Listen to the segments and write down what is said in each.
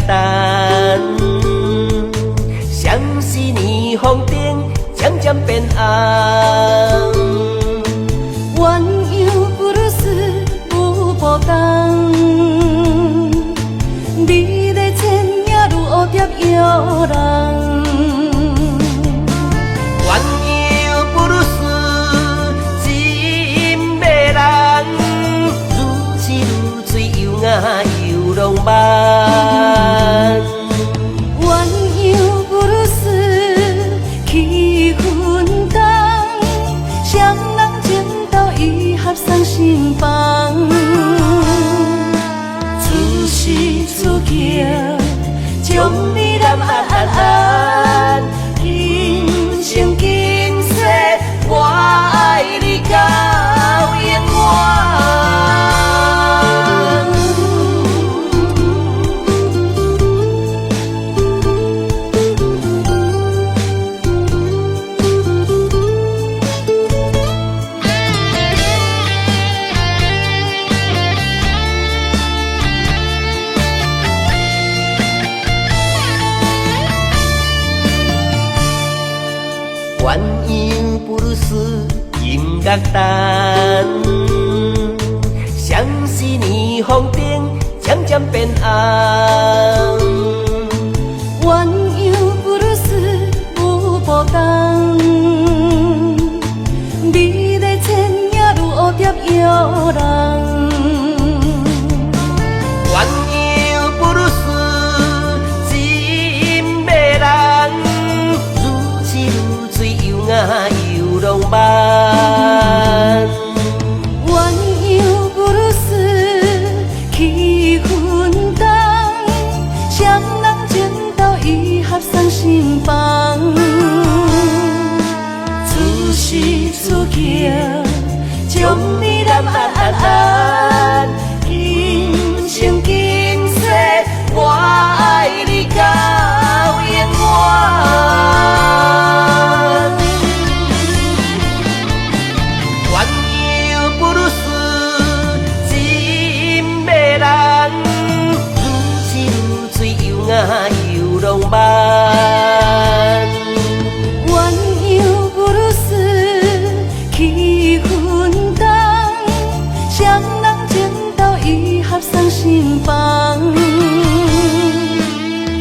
等，像是霓虹灯渐渐变红。鸳鸯布鲁斯有波动，美丽千影如蝴蝶摇人。鸳鸯布鲁斯真迷人，如痴如醉又雅又浪漫。鸳鸯布鲁斯气氛重，双人情投意合送心房。出时出桥，将你揽安，今生今世，我爱你到永远。鸳鸯布鲁斯音乐灯，像是霓虹灯渐渐变红。鸳鸯布鲁斯有波动，美丽千影如蝴蝶摇人。鸳鸯布鲁斯真迷人，如痴如醉又雅又浪漫。鸳鸯布鲁斯气氛重，双人情投意合送心房。出时出桥，将你揽安，今生今世，我爱你到永远。鸳鸯布鲁斯真迷人，如痴如醉又雅又浪漫。鸳鸯布鲁斯气氛重，双人情投意合送心房。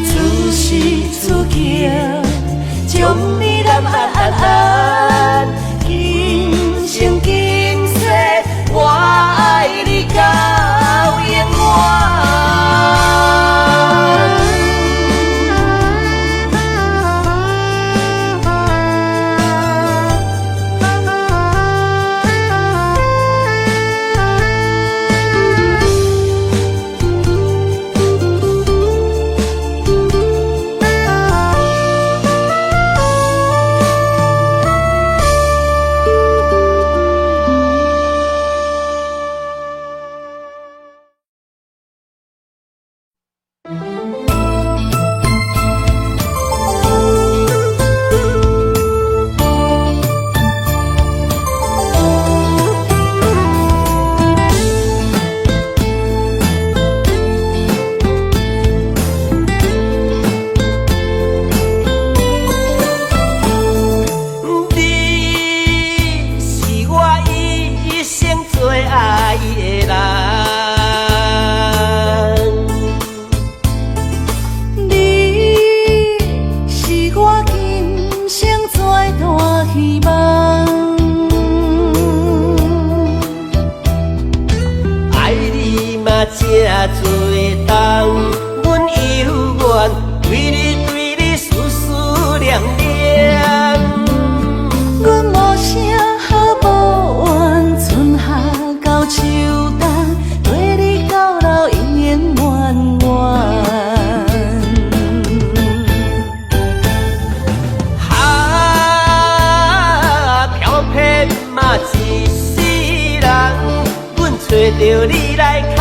出时出桥，将你揽安，今生今世，我爱你到永远。这多冬，阮犹原对你思思念念。阮无声好无怨，春夏到秋冬，对你到老永远远远。飘撇嘛一世人，阮找着你来牵。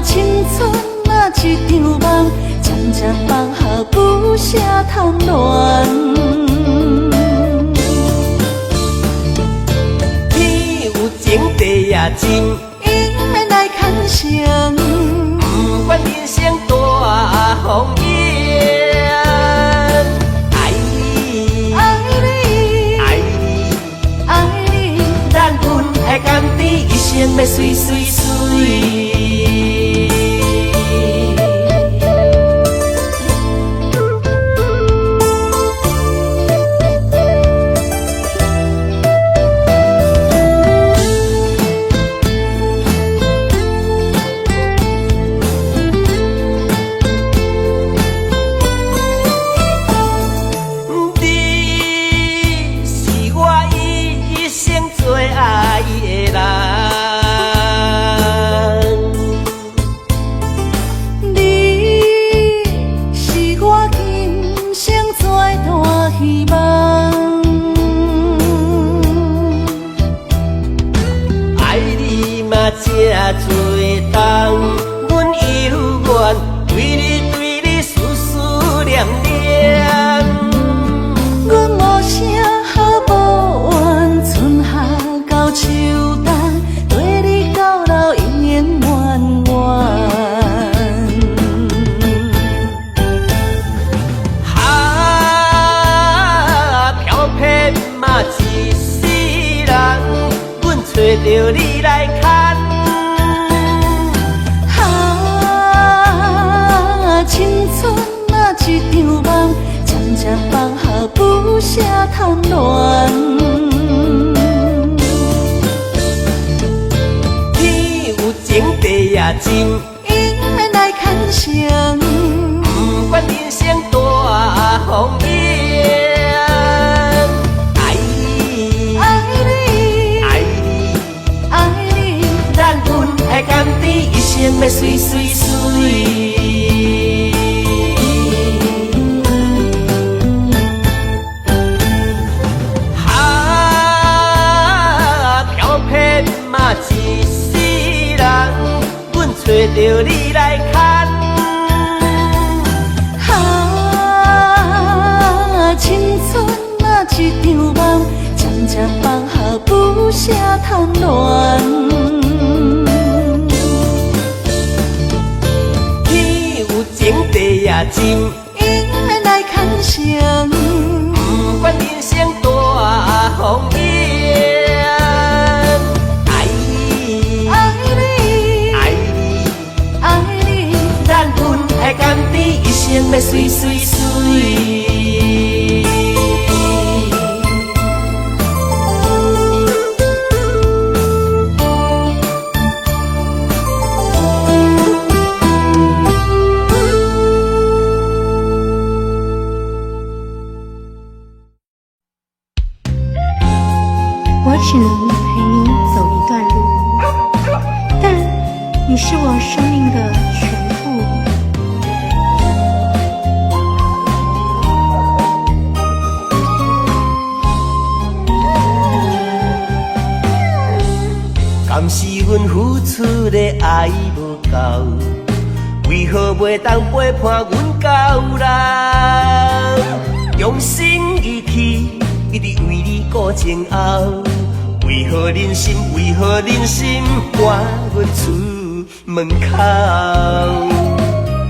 青春啊，一场梦，渐渐放下不舍贪恋。天有情，地也真，永远做重，阮犹原为你思念念。阮无啥好无怨，春夏到秋冬，对你到老永远远远。哈，飘撇嘛一世人，阮找着你来牵。哈，青春啊一场梦，渐渐放下不舍贪恋。天有情，地也真，应免来牵绳，不管人生大风雨。爱你，爱你，爱你，爱你，咱分爱甘甜，一生要水水水。哈，飘撇嘛一世人，阮找着你来牵。哈，青春啊一场梦，渐渐放下不舍贪恋。天有情，地也真，应免来牵绳，不管人生大风雨。爱你，爱你，爱你，爱你，咱分爱甘甜，一生要水水水。我只能陪你走一段路，但你是我生命的全部。敢是阮付出的爱无够，为何袂当陪伴阮到老？用心意气，一直为你顾前后。为何忍心？为何忍心赶阮出门口？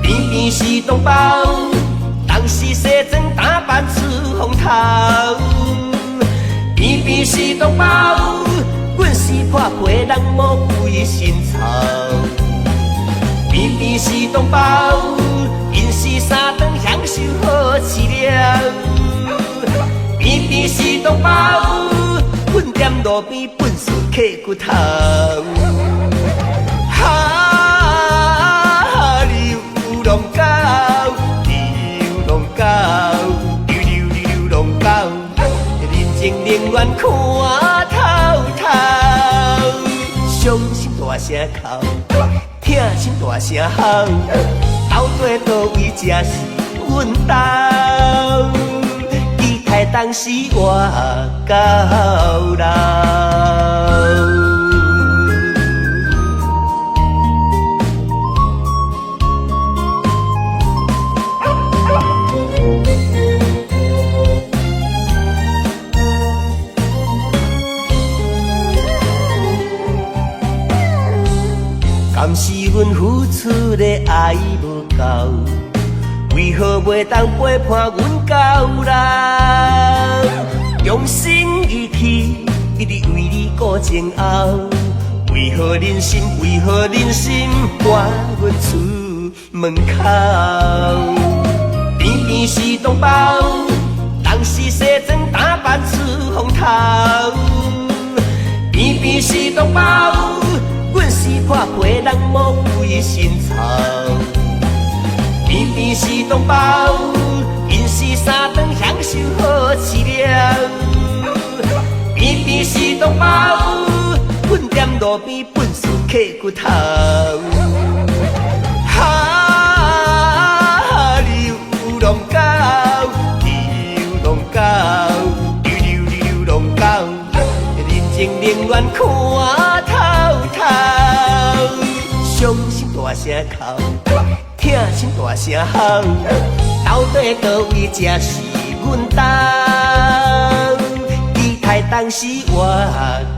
偏偏是同胞，当时西装打扮出风头。偏偏是同胞。阮是破皮人魔鬼心操，偏偏是同胞，因是三顿享受好饲料，偏偏是同胞，阮踮路边本事刻骨头。哈，流浪狗，流浪狗，流浪狗，人情冷暖看。伤心大声哭，痛心大声吼，到底倒位才是阮家？期待当时活到老。敢是阮付出的爱无够，为何袂当陪伴阮到老？用心意气，一直为你顾前后。为何忍心？为何忍心赶阮出门口？偏偏是同胞，当时西装打扮出风头。偏偏是同胞。阮是破皮人魔鬼心操，偏偏是同胞，因是三顿享受好饲料，偏偏是同胞，阮踮路边本事刻骨头。哈，流浪狗，流浪狗，流浪狗，人情冷暖看。声大声吼，到底倒位才是阮家？期待当时我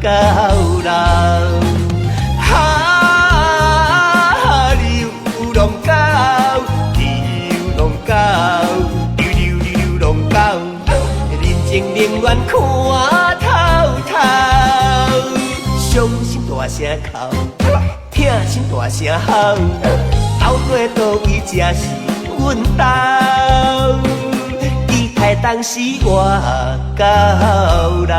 到老。哈，流浪狗，流浪狗，流浪狗，人情冷暖看透透。伤心大声哭，痛心大声吼，到底倒位才是阮家？期待当时我到老。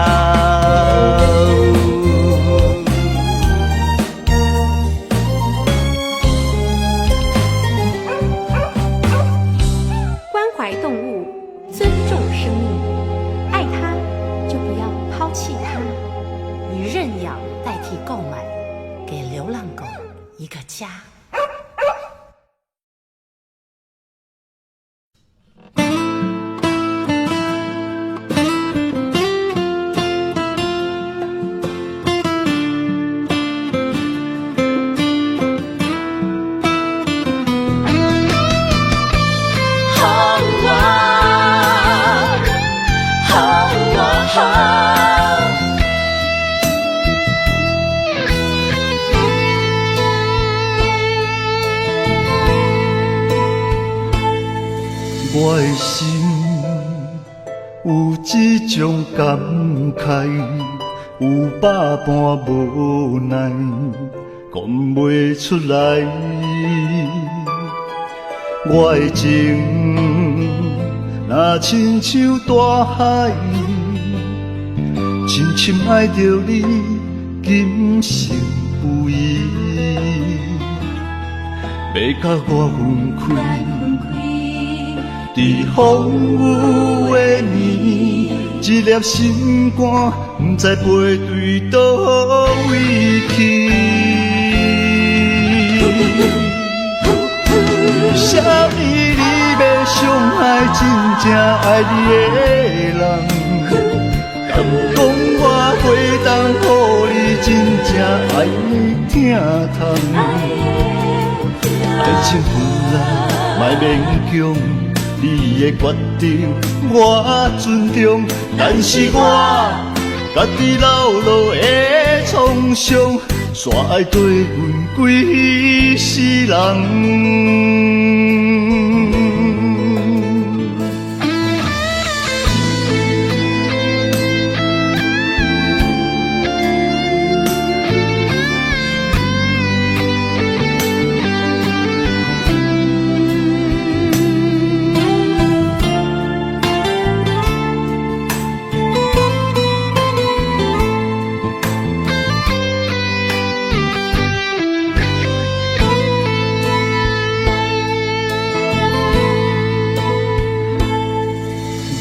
关怀动物，尊重生命，爱它就不要抛弃它。以认养代替购买，给流浪狗一个家。我的心有一种感慨，有百般无奈，讲袂出来。我的情若亲像大海，深深爱着你，今生不移。要甲我分开。在风雨的暝，一粒心肝不知飞对倒位去。啥物你要伤害真正爱你的人？敢讲我会当予你真正爱你疼痛？爱情分来莫勉强。你的决定我尊重，但是我家己流落的创伤，煞爱对阮规世人。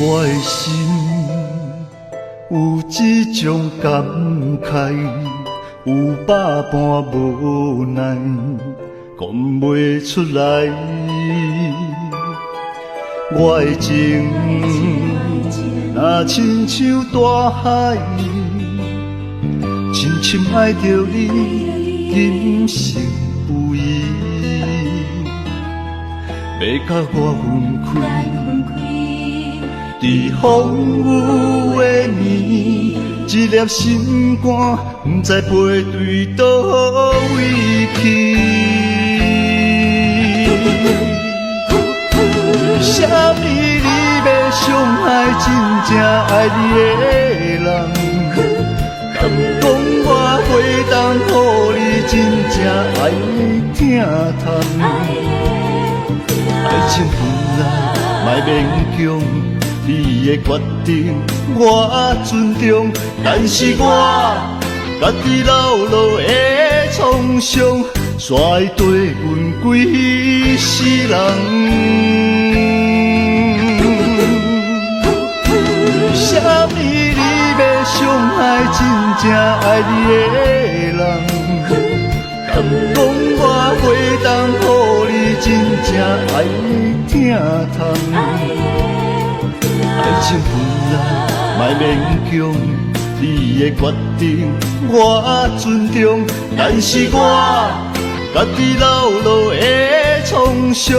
我的心有一种感慨，有百般无奈，讲袂出来。我的情若亲像大海，深深爱着你，今生不移。要甲我分开。在风雨的暝，一粒心肝不知飞对倒位去。啥物你要伤害真正爱你的人？敢讲我会当予你真正爱你疼痛？爱情分来莫勉强。你的决定我尊重，但是我家己流落的创伤，煞会对阮规世人。啥物你要伤害真正爱你的人？敢讲我会当予你真正爱你疼痛？爱情分来莫勉强，你的决定我尊重，但是我家己流落的创伤，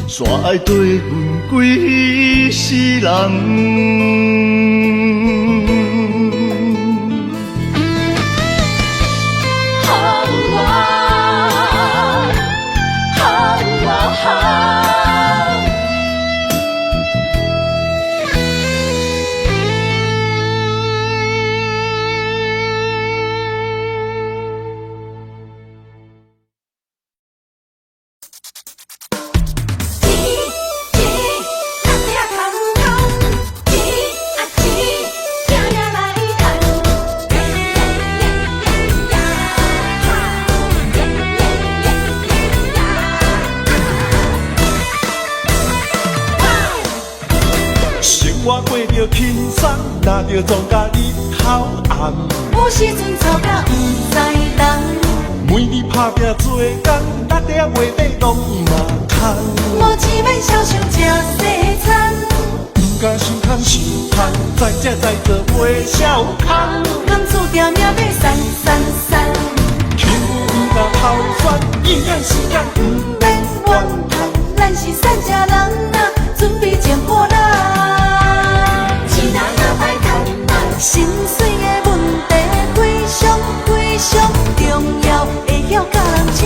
煞会对阮归世人。我过着轻松，拿着庄稼日头暗。有时阵吵甲不知人，每日打拼做工，6点月底拢嘛空。无钱免少想吃西餐，不敢想空想空，再吃再做袂少空。甘注定命要散散散，幸福不敢偷选，永远时间不免怨叹。咱是善家人啊，准备捡破烂。心碎的问题非常非常重要，会晓甲人请。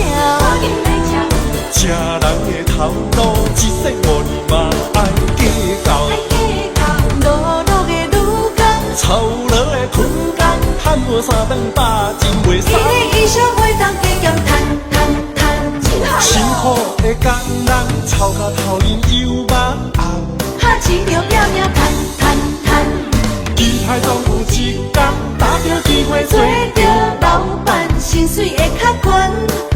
吃人的头路，一世无年嘛爱计较。路路的女工，操劳的困工，赚无3顿饱，真袂爽。一日以上袂当加减赚。辛苦的工人，操到头晕又目红。哈钱着拼命赚。期待总有一天，打着机会做着老板，薪水会较悬，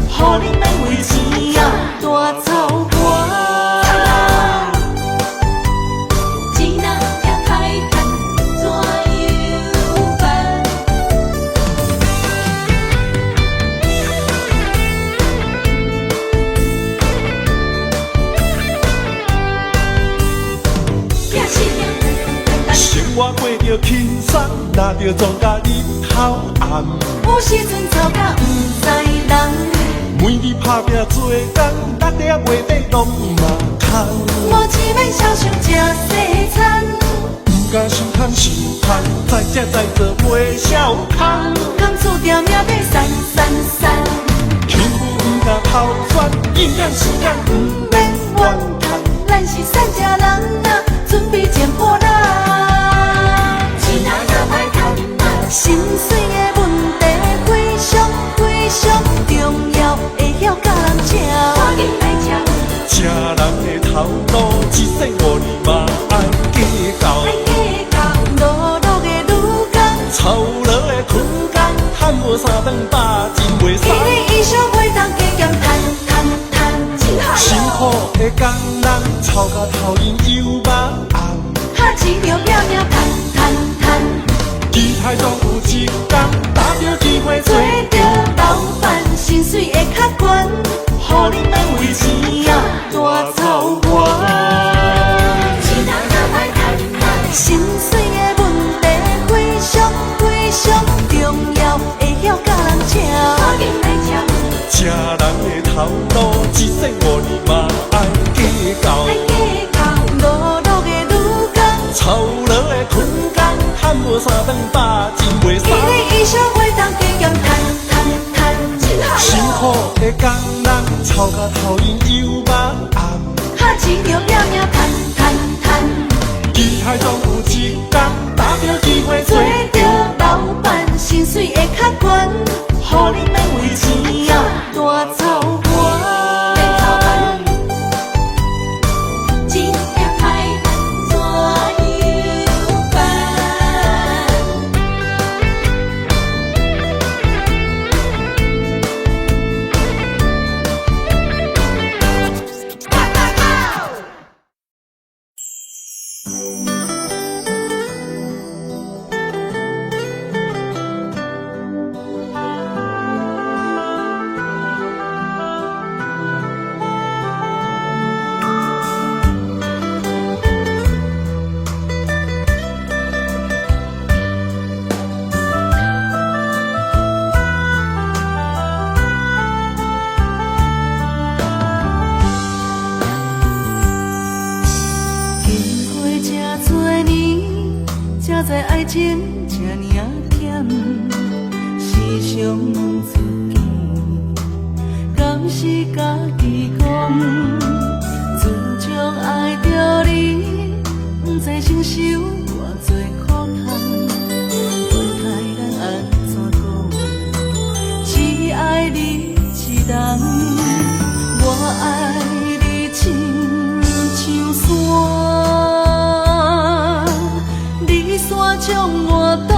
互你免为钱啊大操盘。钱若也歹赚，怎样办？生活过着轻松，拿着庄稼日头暗。有时阵吵甲不知人，每日打拼做工，6点月底拢嘛空。无钱免少想吃西餐，不敢想空想空，再吃再做袂少空。甘注定命要散散散，幸福不敢偷选，永远时间不免怨叹。咱是善家人啊，准备捡破烂。心碎的问题非常非常重要，会晓甲人请。吃人的头路，一世无年嘛爱计较。路路的女工，操劳的困工，赚无3顿饱，真袂爽。一日以上袂当加减赚。辛苦的工人，操到头晕又目红。哈钱着拼命赚。期待总有一天，打着机会做着老板，薪水会较悬，互你免为钱啊大操盘。心碎的问题非常非常重要，会晓甲人请。吃人的头路，一世无年嘛爱计较。路路的女工，操劳的困工，赚无3顿饱，真袂爽。一日以上袂当加减赚。辛苦的工人，操到头晕又目红。哈钱着拼命赚。期待总有一天，打着机会做着老板，薪水会较悬，互你免为钱啊大操盘。钱也歹赚，怎样办？才知爱情这尔甜，时常问自己，敢是家己讲，自从爱着你，不知承受偌多苦痛，问题咱安怎讲？只爱你一人，我爱你亲像山，你山将我当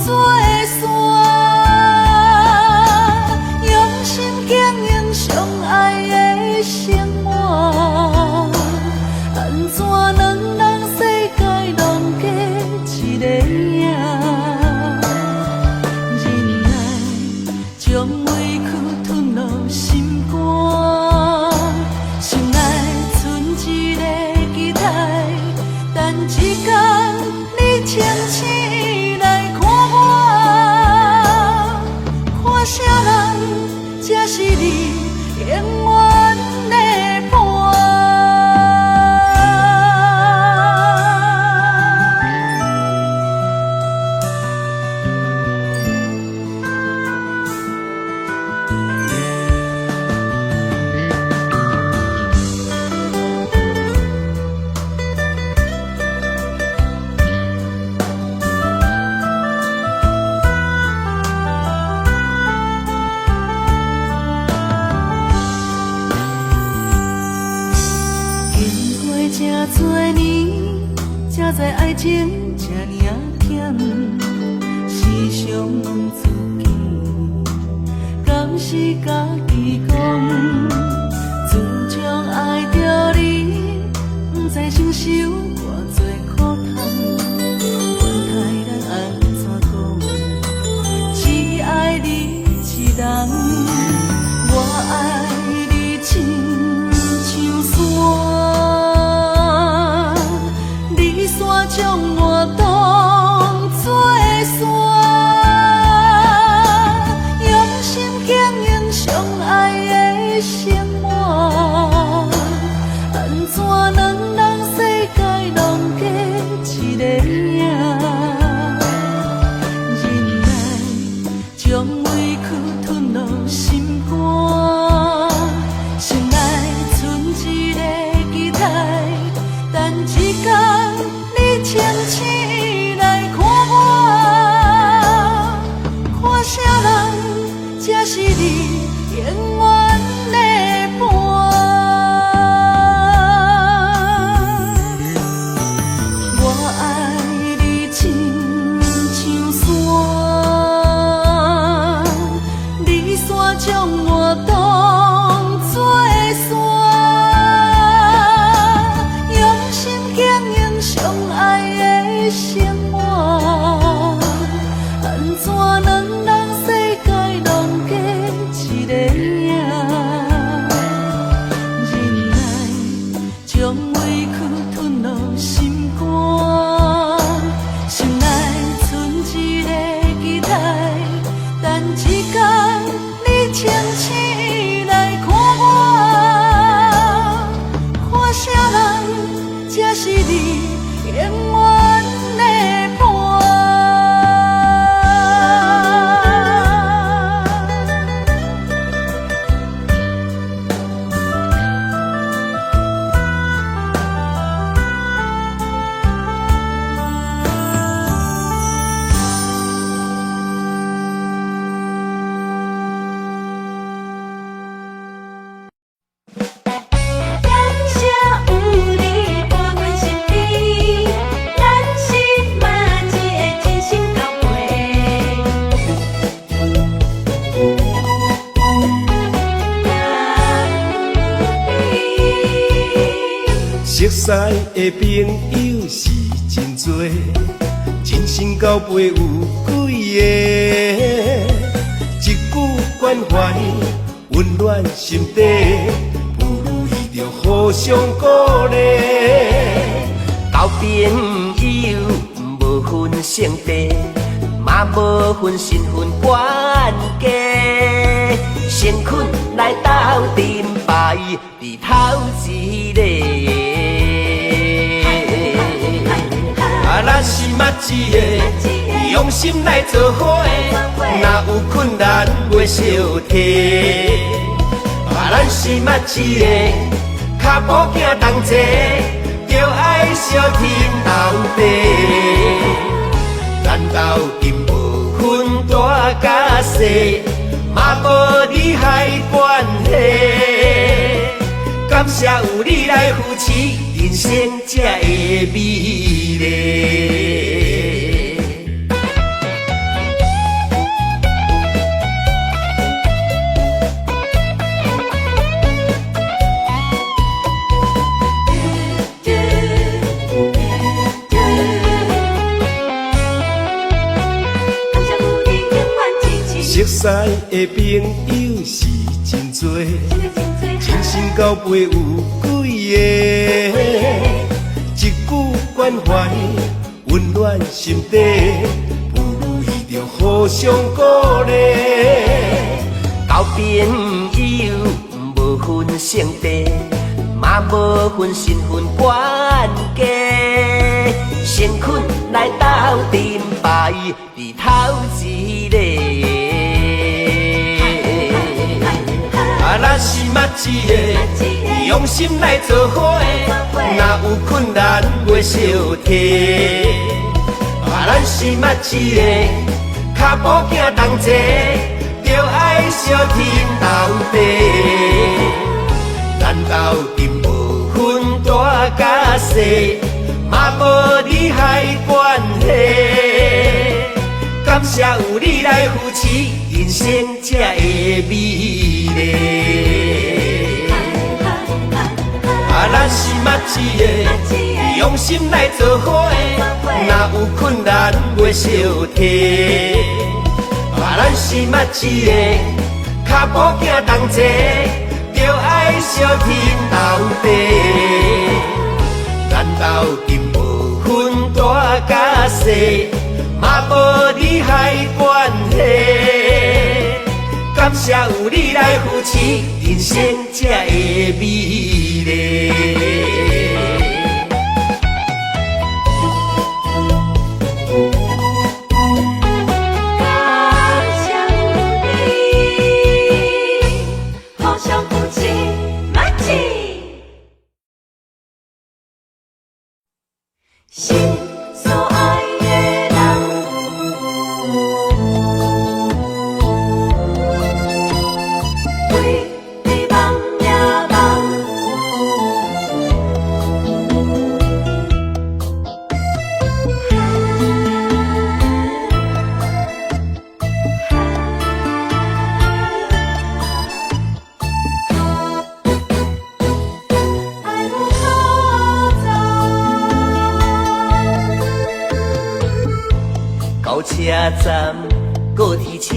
作山，用心经营相爱的生活，安怎两人世界拢过一个影？忍耐将委屈吞落心肝，心内存一个期待，等一天你清醒来看我，看啥人才是你永远的伴。这多年，才知爱情这尔甜，时常问自己，敢是家己讲？自从爱着你，不知承受偌多苦痛，问题咱安怎讲？只爱你一人，我爱你亲像山，将我当作山，用心经营相爱的生活，安怎两人世界拢过一个影？忍耐将委屈吞落心肝，心内存一个期待，等一天你清醒来看我，看啥人才是你永远的伴？我爱你亲像山，你山将我当作山，用心经营相爱的生活，安怎两人世界拢过一个影？忍耐将委屈吞落心肝，心内存一个期待，等一天你清醒来看我，看啥人才是你永远的伴？感谢有你伴阮身边，咱心嘛只会真心交陪。熟悉的朋友是真多，真心交陪有几个，一句关怀温暖心底，不如意着互相鼓励。交朋友无分性地，嘛无分身份关系，成群来斗阵排伫头一个。咱是嘛一个用心来做伙的，若有困难袂小提。咱是嘛一个脚步行同齐，就爱相天斗地。咱斗阵无分大甲小，嘛无利害关系。感谢有你来扶持，人生才会美丽。熟悉的朋友是真多，真心交陪有几个，一句关怀温暖心底，不如意着互相鼓励。交朋友无分性地，嘛无分身份关系，先困来斗阵排伫头一个。咱是嘛一个用心来做伙的，若有困难袂小提。咱是嘛一个脚步行同齐，就爱相天斗地。咱斗阵无分大甲小，嘛无利害关系。感谢有你来扶持，人生才会美丽。咱是嘛一个用心来做伙的，若有困难袂小提。咱是嘛一个脚步行同齐，就爱相天斗地。咱斗阵无分大甲小，嘛无利害关系。感谢有你来扶持，人生才会美丽。心所爱的人，为你梦也梦。爱有可到车站，高铁车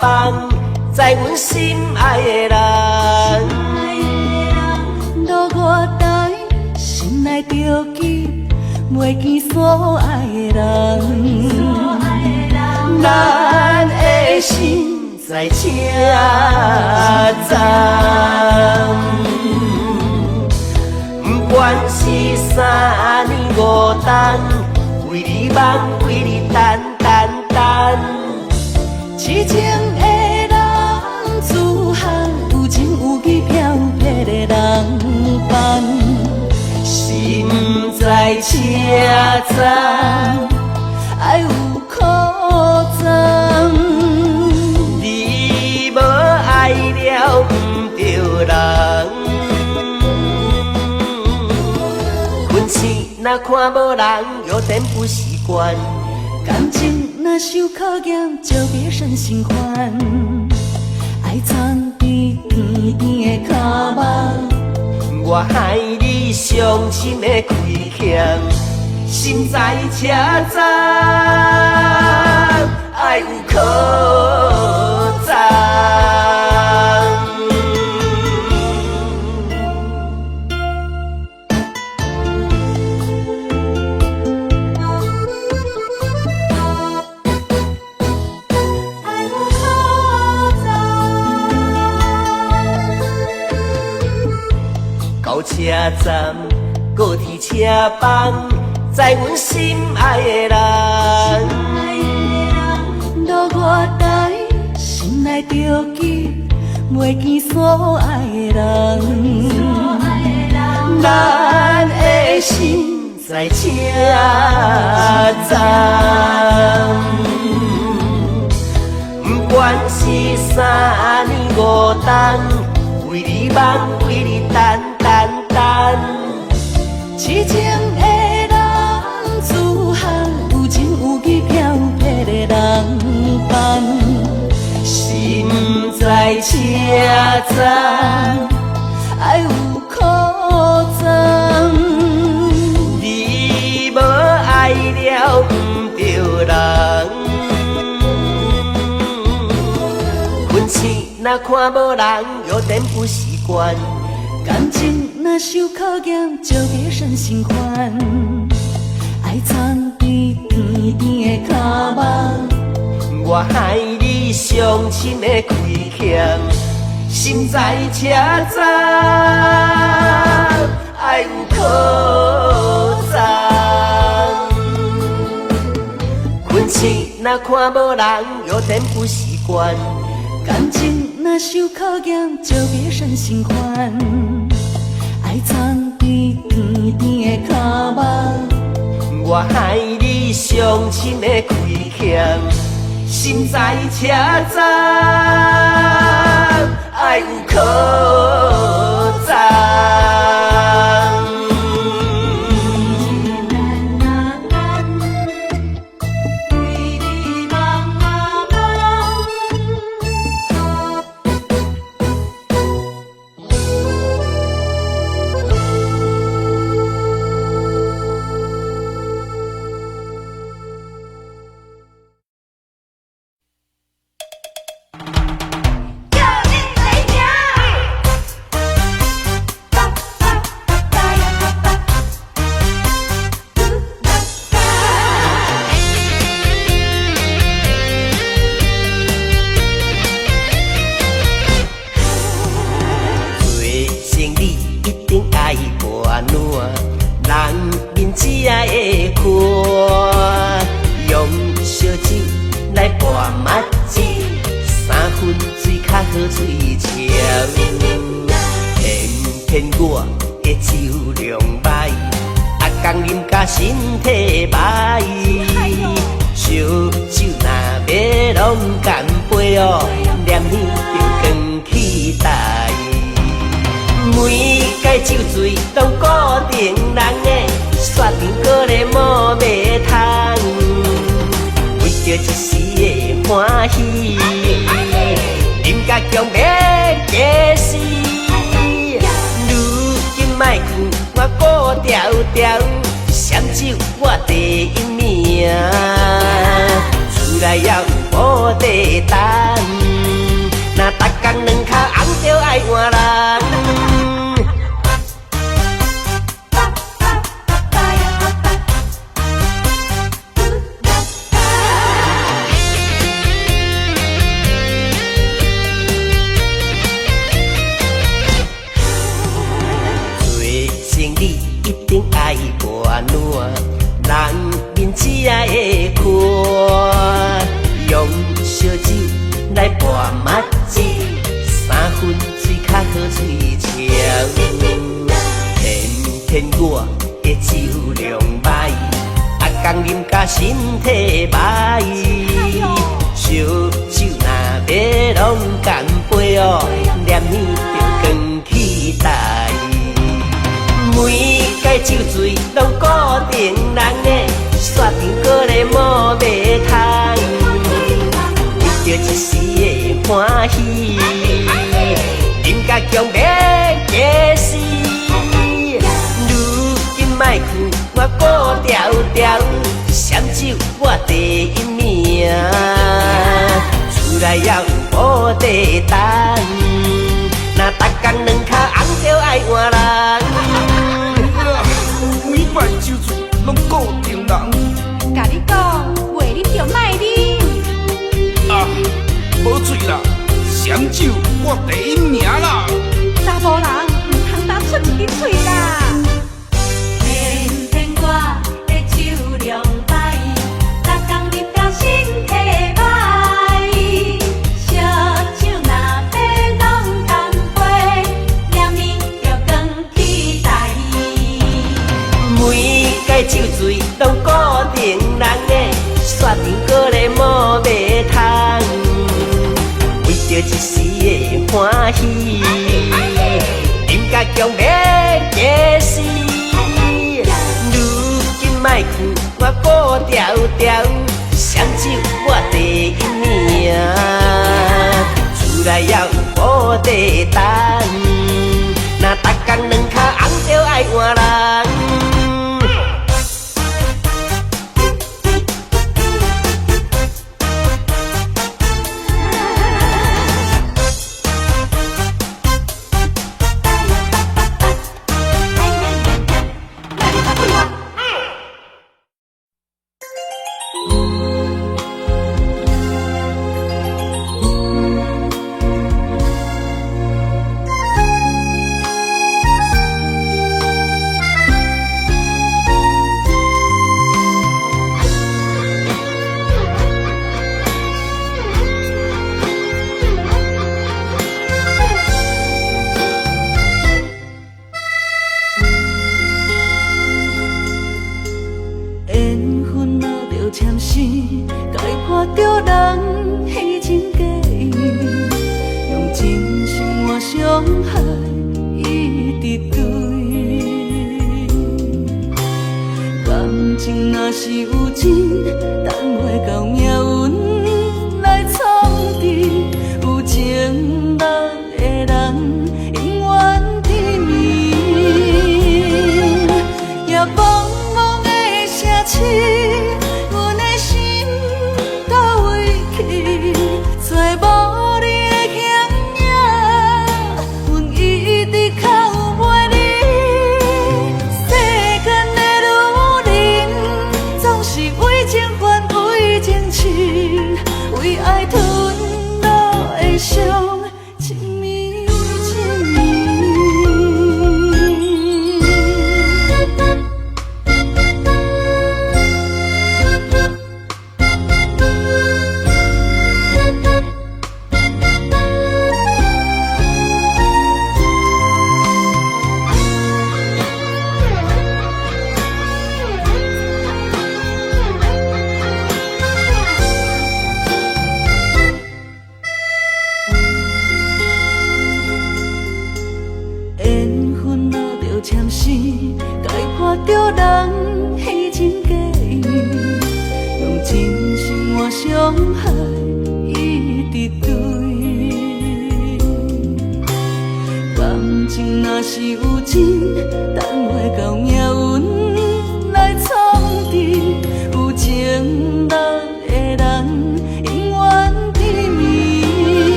房，载阮心爱的人。路外台，心内着记，袂见所爱的人。咱的心在车站，不管是三年五冬，为你梦，为你等。痴情的人，自行有情有义飘撇的人伴，心在车站，爱有苦惨。你无爱了不着人，运气若看无人，有点不习惯。感情若受考验，就别生心烦。爱藏伫甜甜的脚目，我害你伤心的亏欠，心在车站，爱有可赞。到车站，高铁车房，在阮心爱的人。落我台，心内着记，袂见所爱的人。咱的心在车站，不管是3年5冬，为你梦，为你等。痴情的人，自汉有情有义漂泊的人伴，心在车站，爱有苦衷。你无爱了不着人，困醒若看无人，有点不习惯。感情若受考验，就别生心烦。爱藏伫甜甜的脚目，我害你伤心的亏欠，心在车站，爱有苦衷。困醒若看无人，有点不习惯。感情若受考验，就别生心烦。爱藏伫甜甜的脚目，我害你伤心的亏欠，心在车站，爱有苦衷。身体歹，烧酒若要拢干杯哦，念你就光期待。每间酒醉拢固定人的，煞场搁咧无卖通，为着一时的欢喜，饮甲强要假死。如今莫劝我顾条条。闪酒我第一名，厝内还有无地等，若逐工两脚红就爱换人。做生意一定爱博暖，人面只爱会看，用烧酒来拌目糋，3分水较好嘴笑。偏我的酒量歹，工啉甲身体歹，烧酒若要拢干杯哦，念你就光期待。每间酒醉拢固定人的，煞场搁咧无卖通，为着一时的欢喜，饮甲强要假死。如今莫劝我顾条条，闪酒我第一名，厝内还有无地等，若逐工两脚红就爱换人。每摆酒醉拢固定人，甲你讲，话你着莫啉。啊，无醉啦，闪酒我第一名啦。查甫人唔通当出一支嘴啦。天天我的酒醉拢固定人的，煞定过来无袂通，为着一时的欢喜，饮甲强要假死。如今莫劝我顾条条，双手我第一名，厝内也有保地等，若逐工两脚红就爱换人。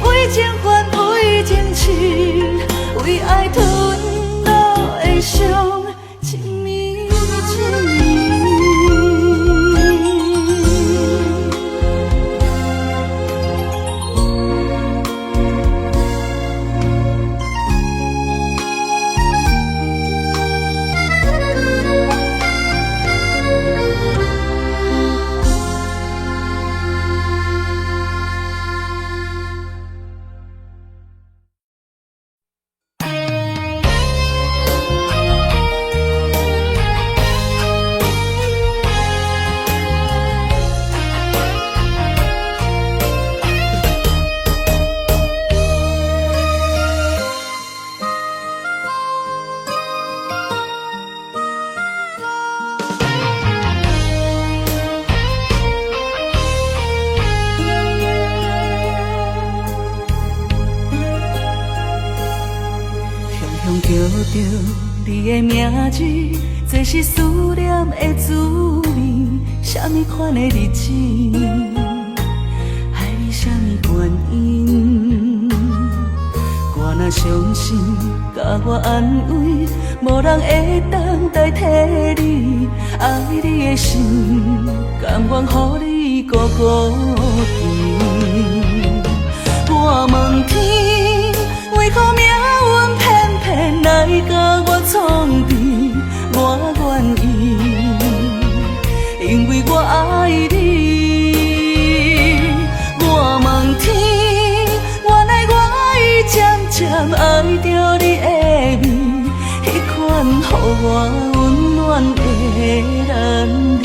为情着你的名字，这是思念的滋味。什么款的日子，爱你什么原因？我若伤心，甲我安慰，无人会当代替你。爱你的心，甘愿予你孤孤甜。我问天，为何命运偏偏来甲我创治？我愿意，因为我爱你。我问天，原来我已渐渐爱着你的美，迄款予我温暖的男人。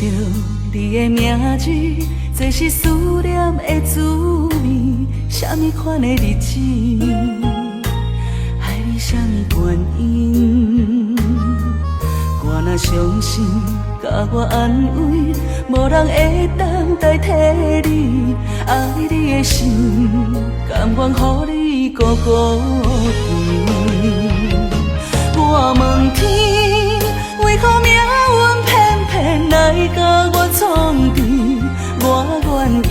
着你的名字，这是思念的滋味。什么款的日子，爱你什么原因？我若伤心，甲我安慰，无人会当代替你。爱你的心，甘愿予你孤孤甜。我问天，为何命运偏偏来甲我创治？我愿意，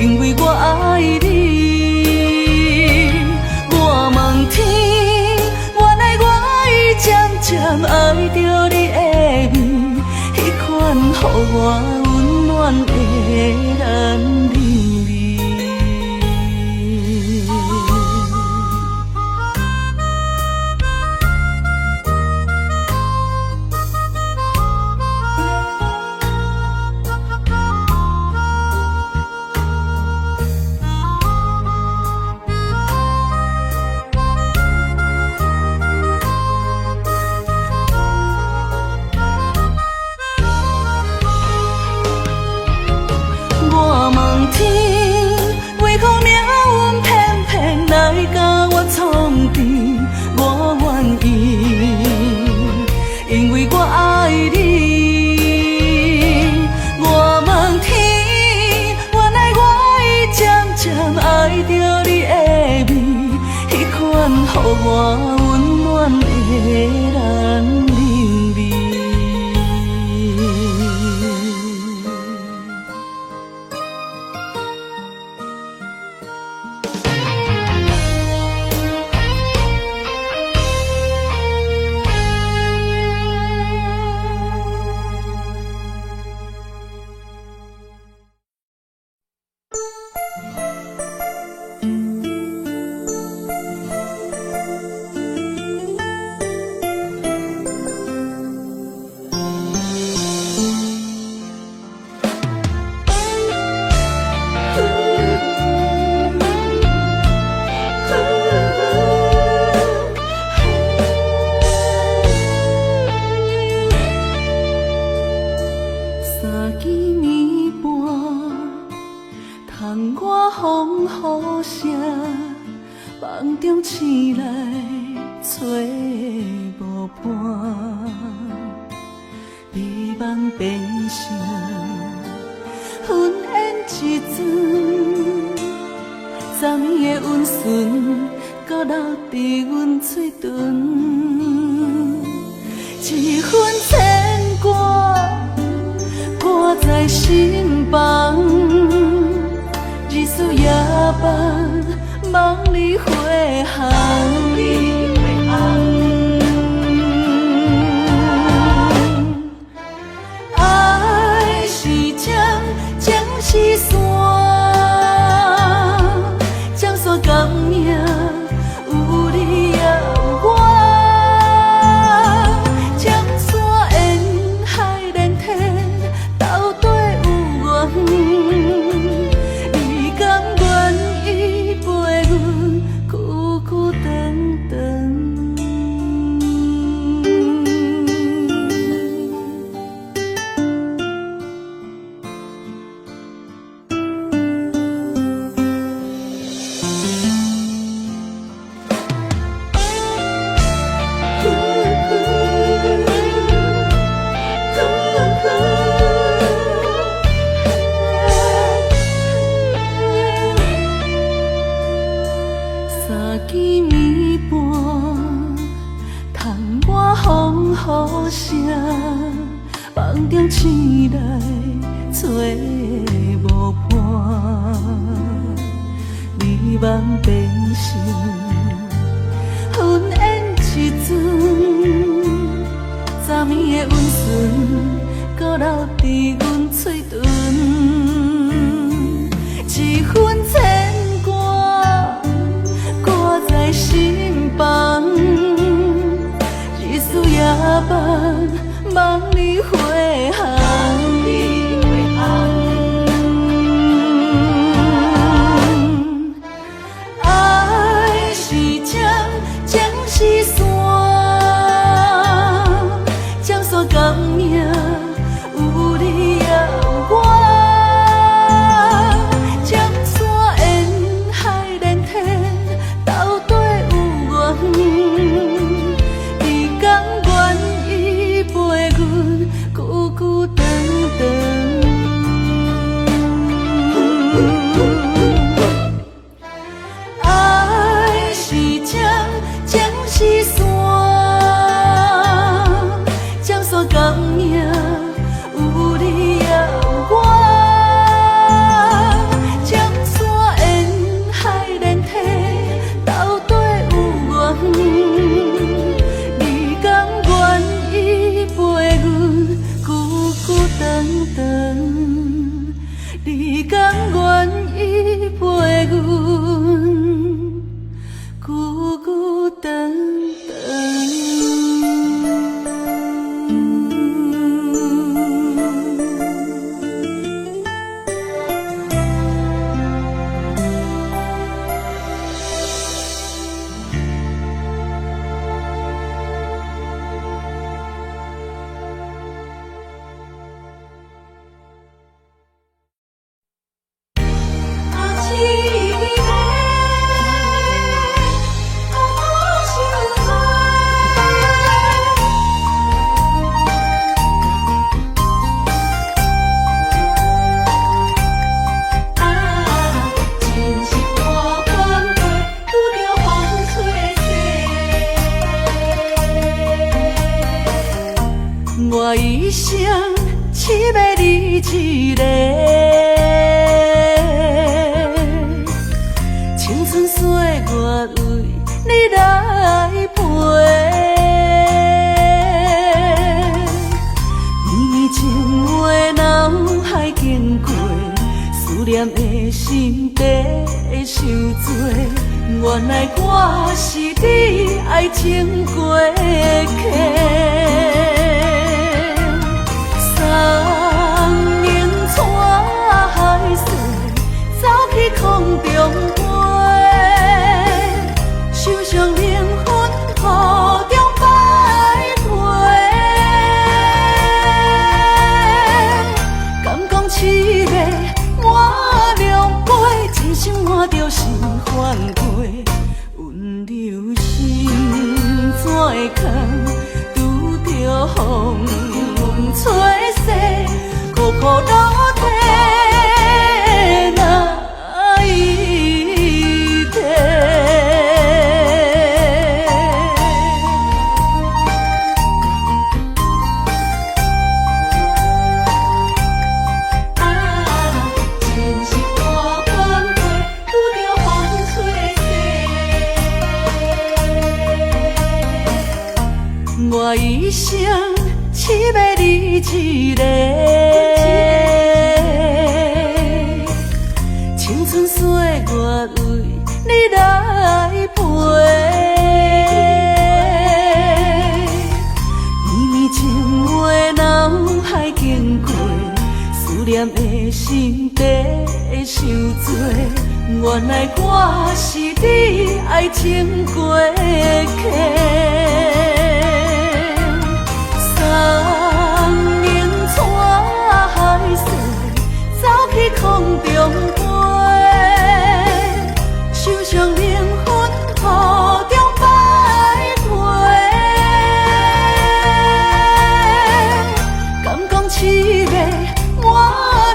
因为我爱你。我问天，原来我已渐渐爱着你的美，迄款予我温暖的男人。我愿意，因为我爱你。我问天，原来我已渐渐爱着你的美，迄款予我温暖的男人味。梦中醒来找无伴，美梦变成昏烟一阵，昨暝的温顺，搁留伫阮嘴唇，一份牵挂挂在心房，日思夜梦。梦里回航，爱是将是线，将线感命有你也有我，将线沿海连天，斗底有缘，你甘愿意？望变心，云烟一阵，昨暝的温顺，搁留伫阮嘴唇，一份牵挂挂在心房，日思夜梦，望你回航。甘命有你也有我，江山沿海连天，斗底有缘。你甘愿意陪阮久久长长？爱是江，江是山。甘命有你也有我，江山沿海连天，斗底有缘。你甘愿意陪阮久久长长？你甘愿意陪阮久久长长？我一生只要你一个，青春岁月为你来陪。绵绵情话脑海经过，思念的心底会伤多。原来我是你爱情过客。三明带海水，走去空中飞，手上灵魂雨中摆回。敢讲凄美满两杯，真心换着心换过，温柔心怎会空，拄着风吹逝，苦苦落地哪一天？真是大款过，拄着风吹逝。我一生只要你一个，青春岁月为你来陪。绵绵情话脑海经过，思念的心底会伤多。原来我是你爱情过客。三明带海水，走去空中飞，手上灵魂雨中摆回。敢讲凄美满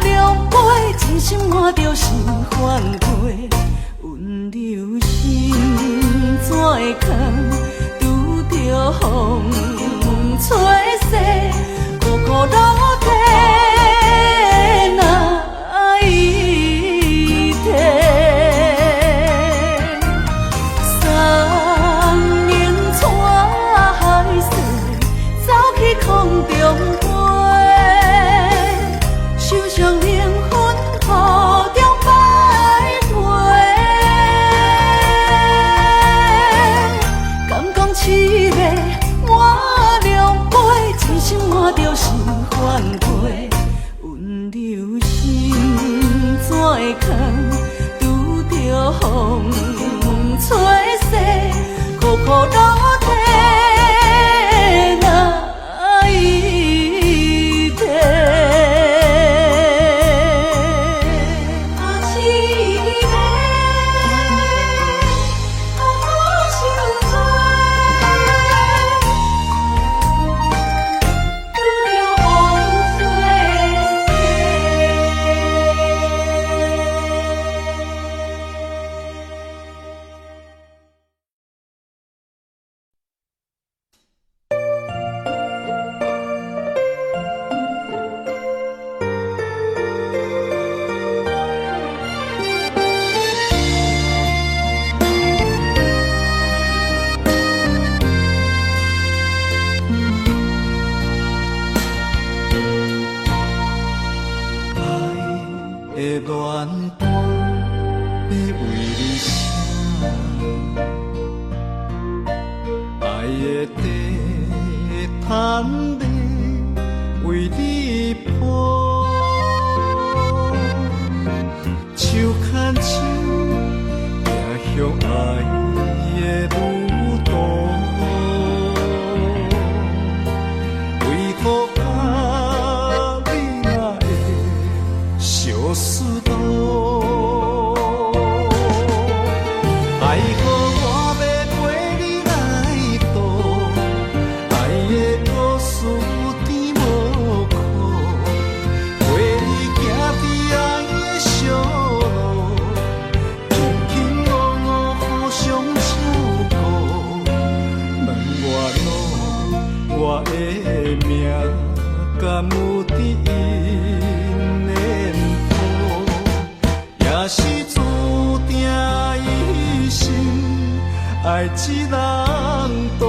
两杯，真心换着心换过，温柔心怎会空，拄着风吹逝，苦苦落地哪一将灵魂土中摆回。敢讲凄迷我两杯，真心换着心反悔。温柔心怎会空，拄着风吹逝，苦苦落体哪一天？啊，凄迷，啊，好伤罪，拄着风吹的恋伴要为你写，爱的地毯要为你铺，手牵手行向爱的路途，为何啊你若会相思路？爱河我要陪你来渡，爱的故事有甜无苦，陪你行伫爱的小路，轻轻误误互相照顾。问我路，我的命敢有伫因的谱，也是注定一生爱一人渡。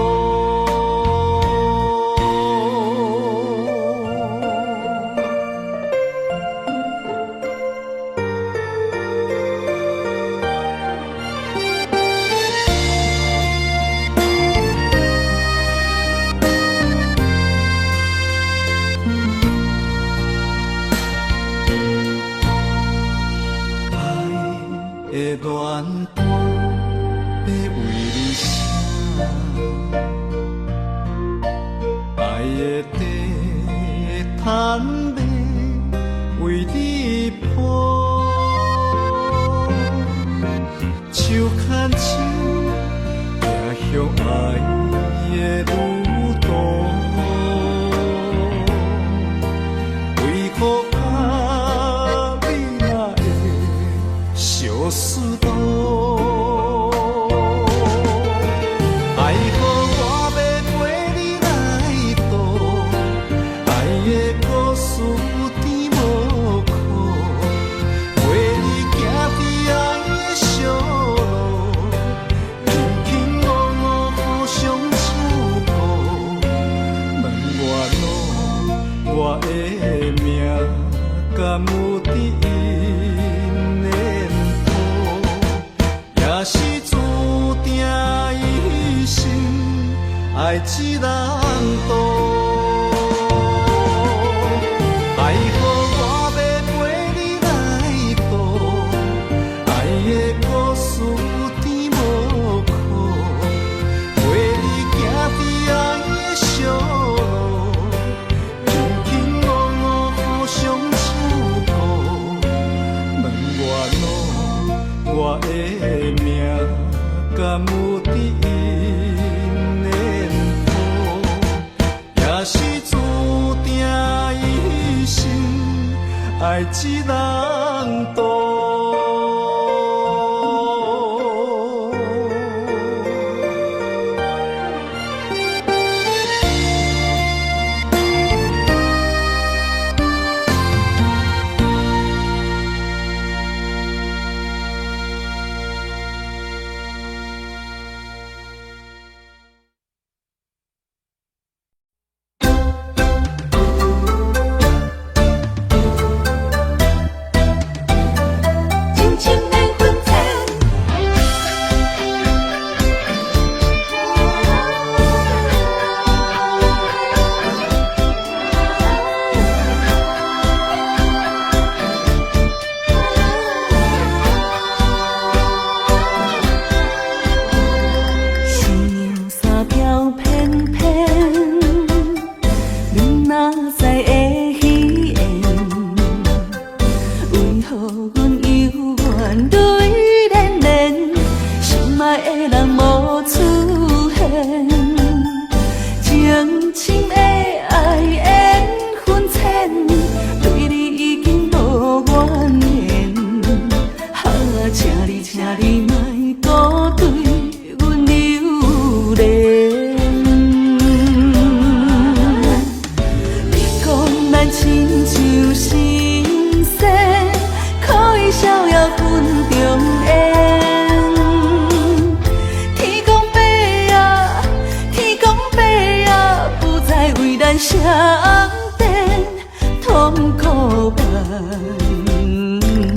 的恋伴要为你写，爱的地毯要为你铺，手牵手行向爱的路途，为何啊你若会相思路？爱河我要陪你来渡，爱的故事有甜无苦，陪你行伫爱的小路，轻轻误误互相照顾。问我路，我的命敢有伫因的谱，也是注定一生爱一人渡。爱河我要陪你来渡，爱的故事有甜无苦，陪你行伫爱的小路，轻轻误误互相照顾。问我路，我的命敢有伫因的谱，也是注定一生爱一人渡。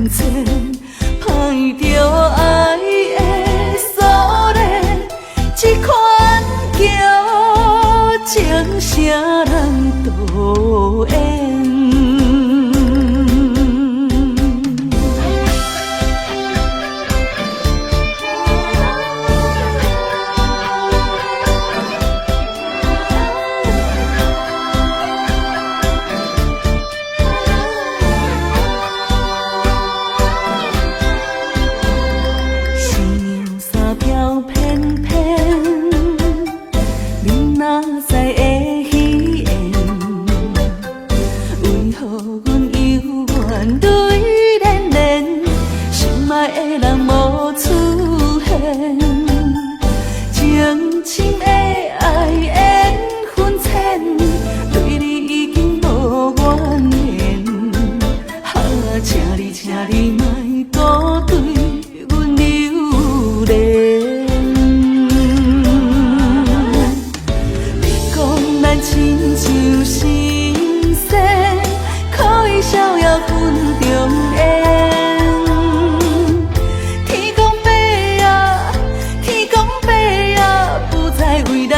前，歹着爱的锁链，这款叫情啥人都缘。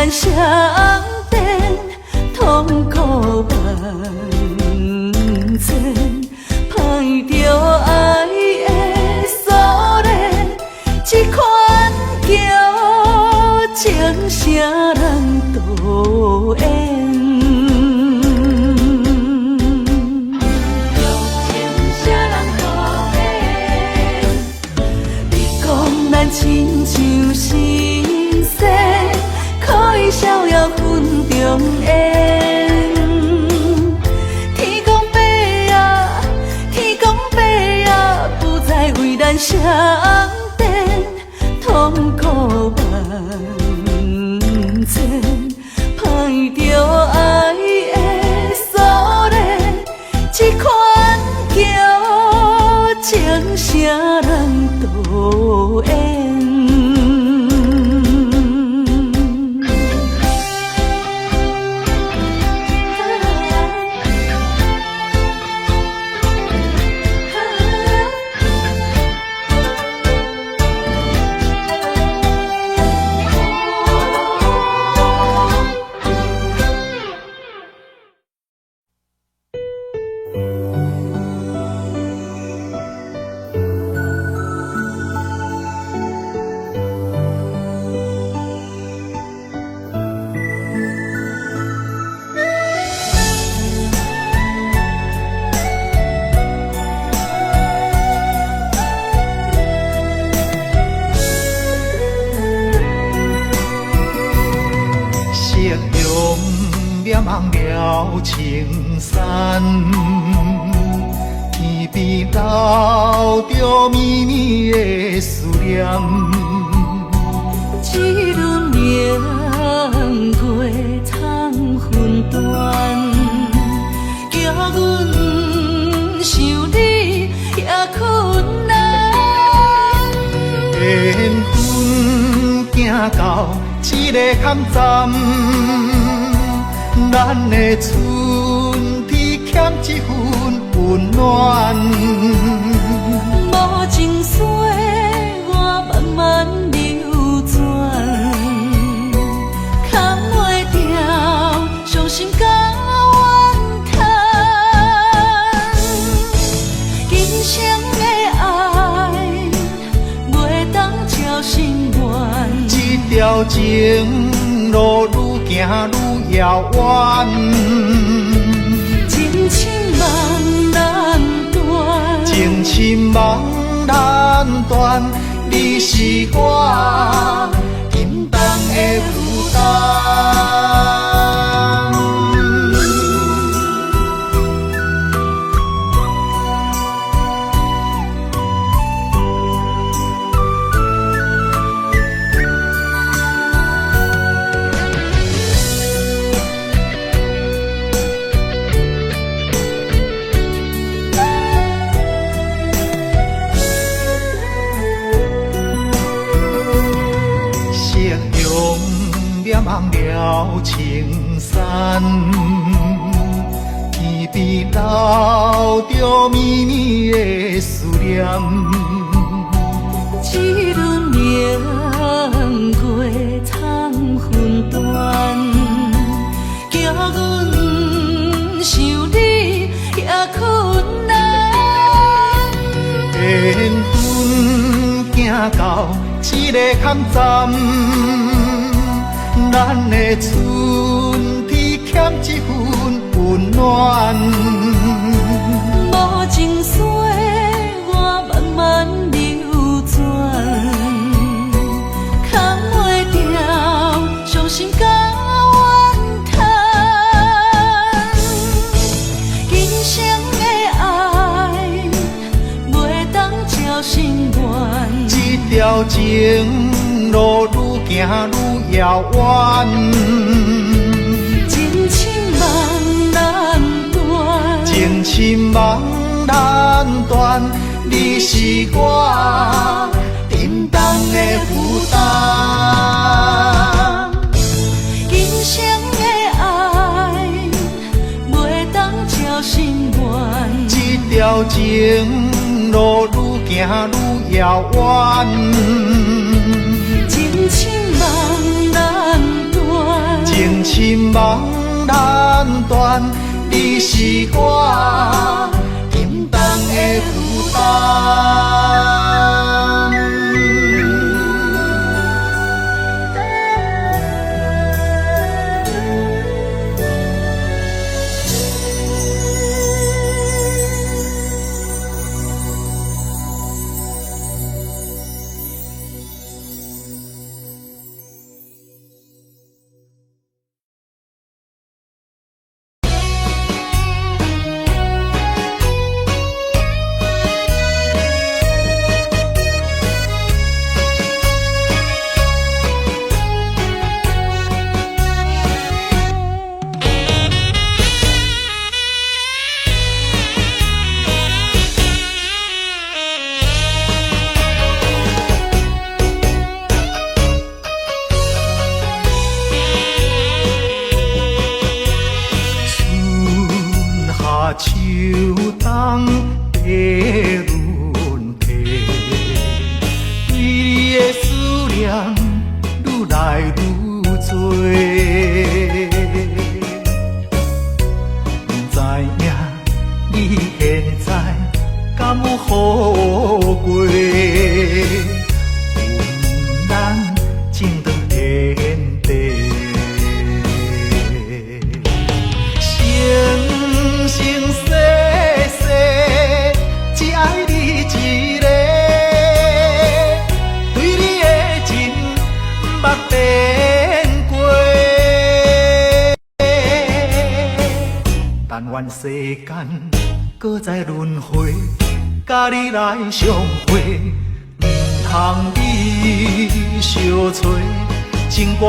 相连，痛苦万千，歹着爱的锁链，这款叫情啥人都缘。亲像心生，可以逍遥云中缘。天公伯啊，天公伯啊，不再为咱相连，痛苦万千，歹着爱的锁链，这款叫情啥人都缘。望了青山，天边留着绵绵的思念。一轮明月藏魂断，叫阮想你也困难。缘分行到这个坎站。咱的春天欠一份温暖，无情水我慢慢流转，扛袂掉伤心甲怨叹。今生的爱袂当照心愿，这条情路愈行愈遥远，情深梦难断，情深梦难断，你是我心动的负担。望了青山，天边留着绵绵的思念。一轮明月藏魂断，叫阮想你也困难。缘分行到一个坎站，咱的春天欠一份温暖。无情水我慢慢流转，扛袂掉伤心甲怨叹。今生的爱袂当照心愿，这条情路愈行愈遥远，真情梦难断，情深梦难断，你是我沉重的负担。今生的爱袂当照心愿，这条情路愈行愈遥远，真情梦难断，情深梦难断，你是我沉重的负担。秋冬的轮替，对你的思念愈来愈多。不知影你现在敢有好过？阮咱情长天地。生生世世只爱你一个，对你的情目变过。但愿世间搁再轮回，甲你来相会，唔通你相找，情缘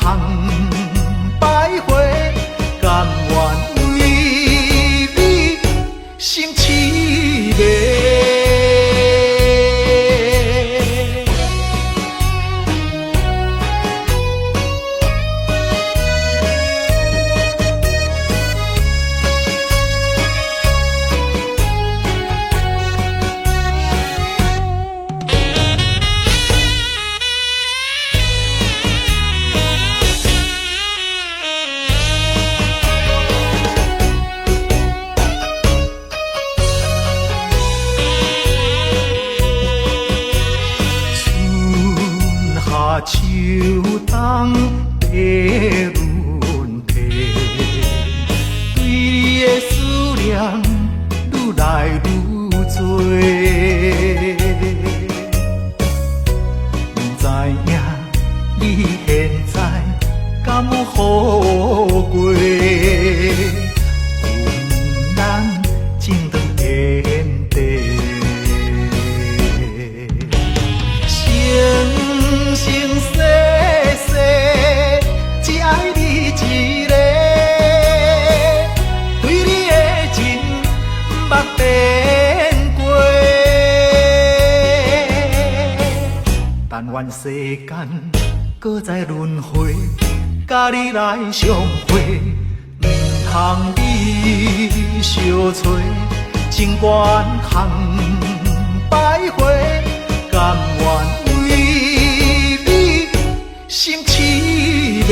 通摆回，甘愿。生凄迷。秋冬的轮替，对你的思念愈来愈多。不知影你现在敢有好过？阮咱情长天地。生生世世只爱你一个，对你的情目变过。但愿世间搁再轮回，甲你来相会，唔通你相找，情愿空徘徊，甘愿为你心痴迷。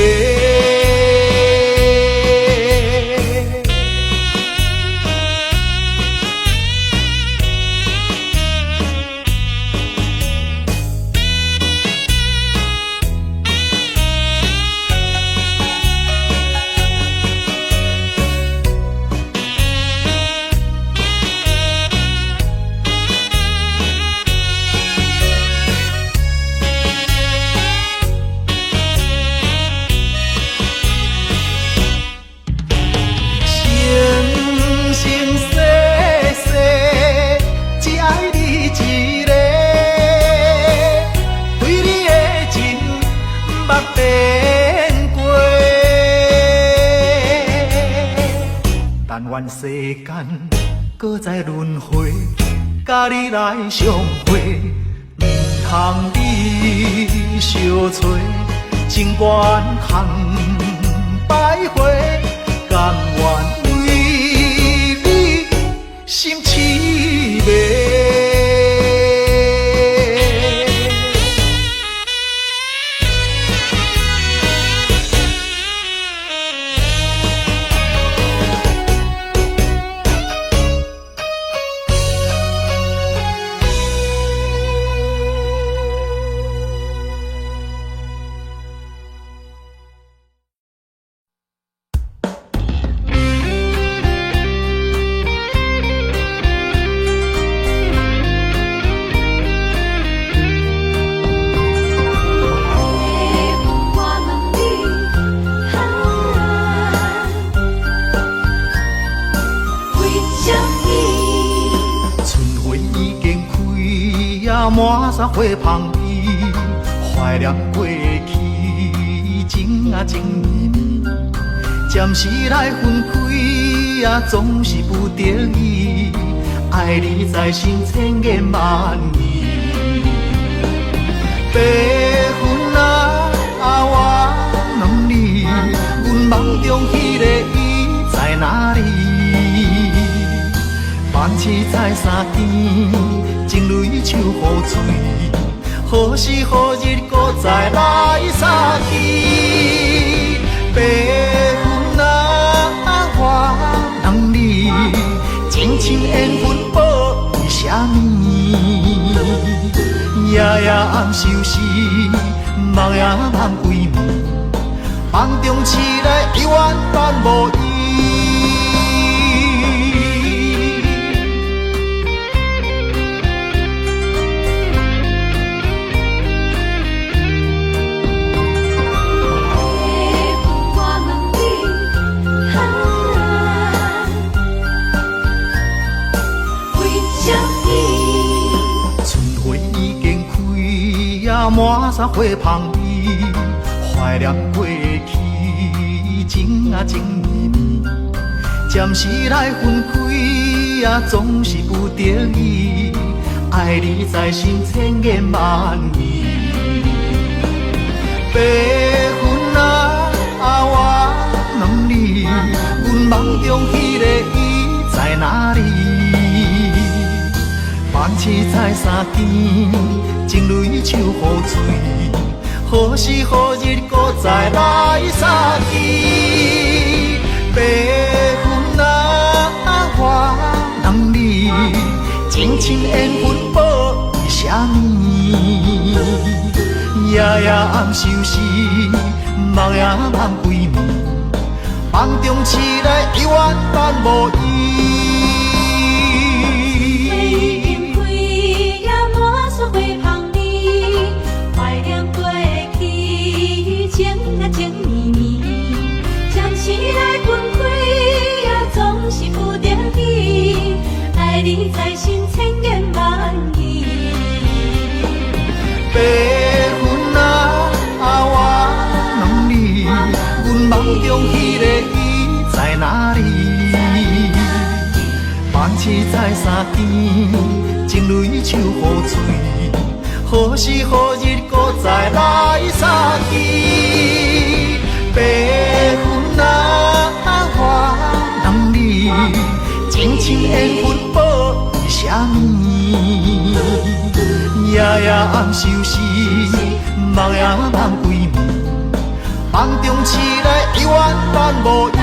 愿世间搁再轮回，甲你来相会，毋通你相找，情愿空徘徊，甘愿为你心痴迷。满山花香味，怀念过去，情啊情绵绵。暂时来分开，总是不得已。爱你在心千言万语。白云啊，我问你，阮梦中迄个伊在哪里？万次在山间，情泪手雨水，何时何日搁再来相见？白云啊，我问你，情深缘分报为什么？夜夜暗相思，梦也梦归暝，梦中醒来犹原伴无依。满山花香味，怀念过去，情啊情绵绵。暂时来分开，总是不得已。爱你在心千言万语。白云啊，我问你，阮梦中迄个伊在哪里？万次在山间，情泪手雨水，何时何日搁再来相见？白云啊，我问你，情深缘分报为什么？夜夜暗相思，梦也梦归暝，梦中醒来犹原伴无依。情绵绵，暂时来分开，总是不得已。爱你在心千言万语。白云啊，我问你，阮梦中迄个伊在哪里？万次在山间，情泪手雨水，何时何日搁再来相见？白云啊，我问你，夜夜暗愁思，梦也梦归暝，梦中醒来冤万无依。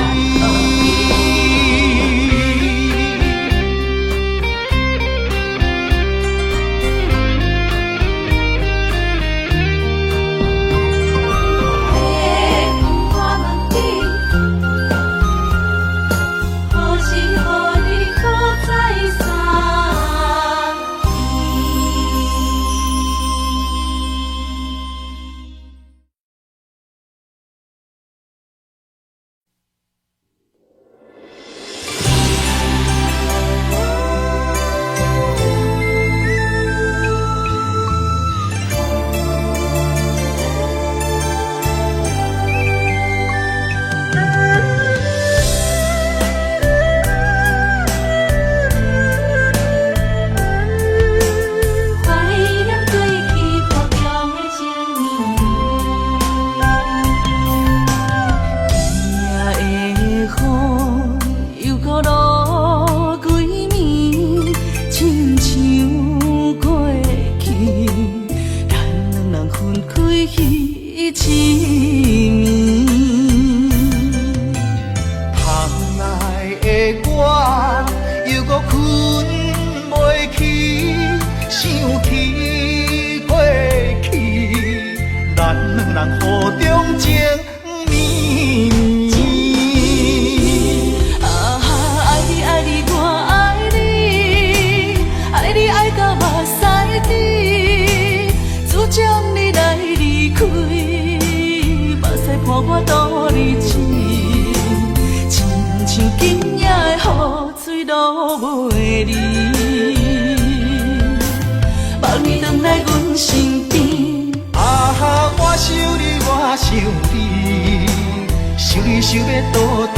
想要倒转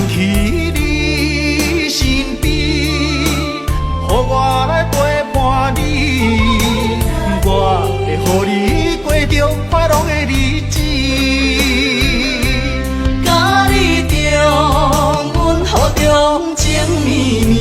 去你身边，予我来陪伴你，我会予你过着快乐的日子，甲你重温雨中情绵绵。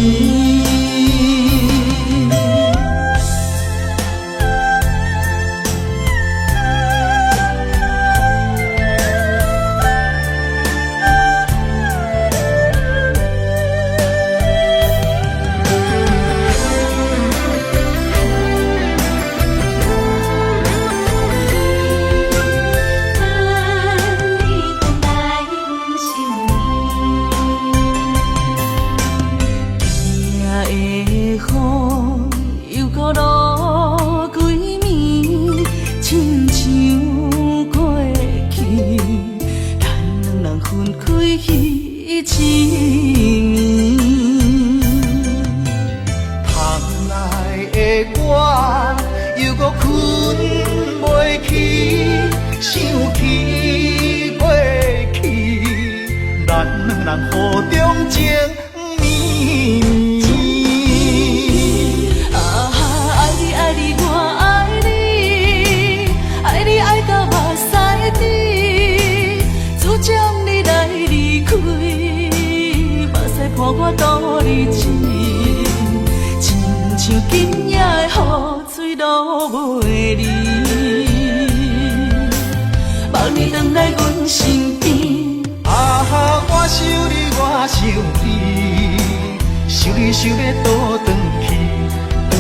想要倒转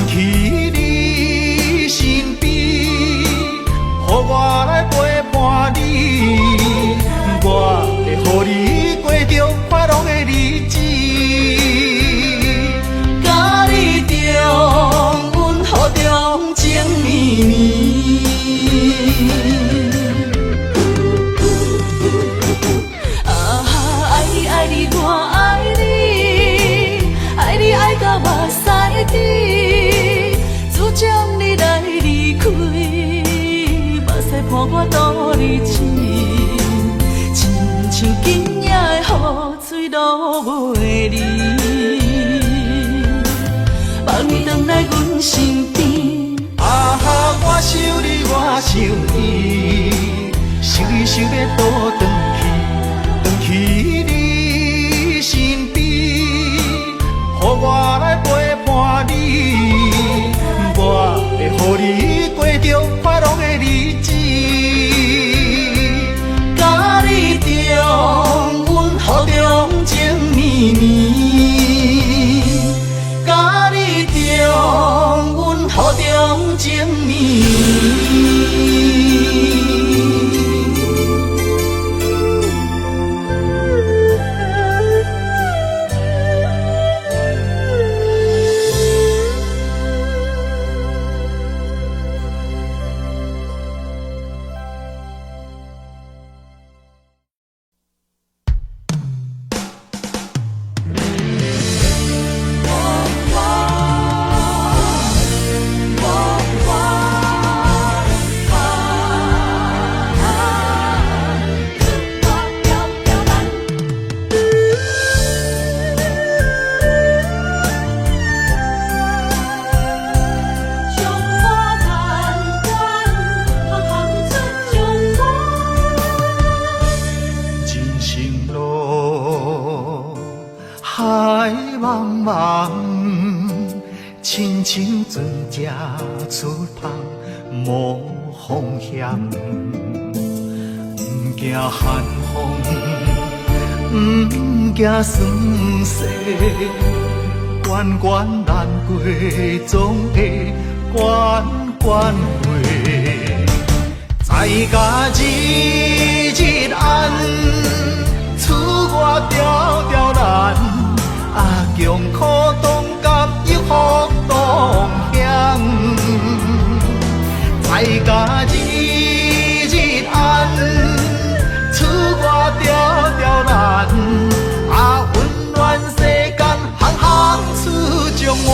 去你身边，予我来陪伴你，我会予你过着快乐的日子，甲你重温雨中情绵绵。伴我度日子，亲像今夜的雨水落袂离，望你回来阮身边。我想你，我想你，想要倒转去你身边，予我来陪伴你。雨中情绵。亲像船只出航，无风险，不惊寒风，不惊酸涩，关关难过，总会关关过。在家日日安，厝外条条难，强苦当甘一福同享。在家日日安，厝外条条难，温暖世间行行出状元。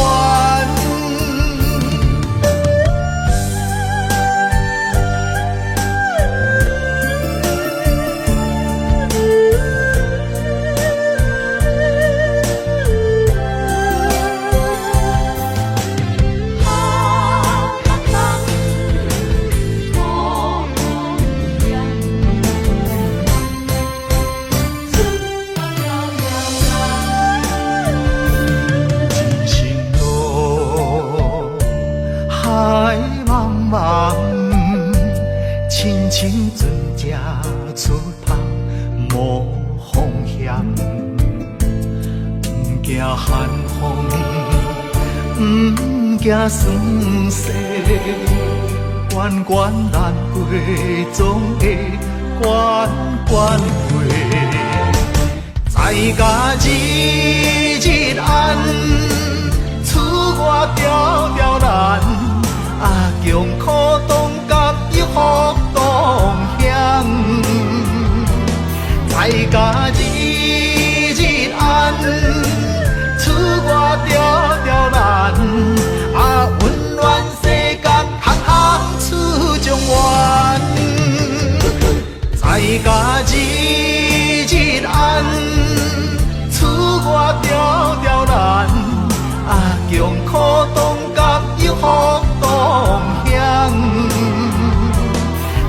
亲像船只出航，无风险，不惊寒风，不惊酸涩，关关难过，总会关关过。在家日日安，厝外条条难，强苦当甘一福同享。在家日日安，厝外条条难，温暖世间行行出状元。在家日日安，厝外条条难，强苦当甘一福同享。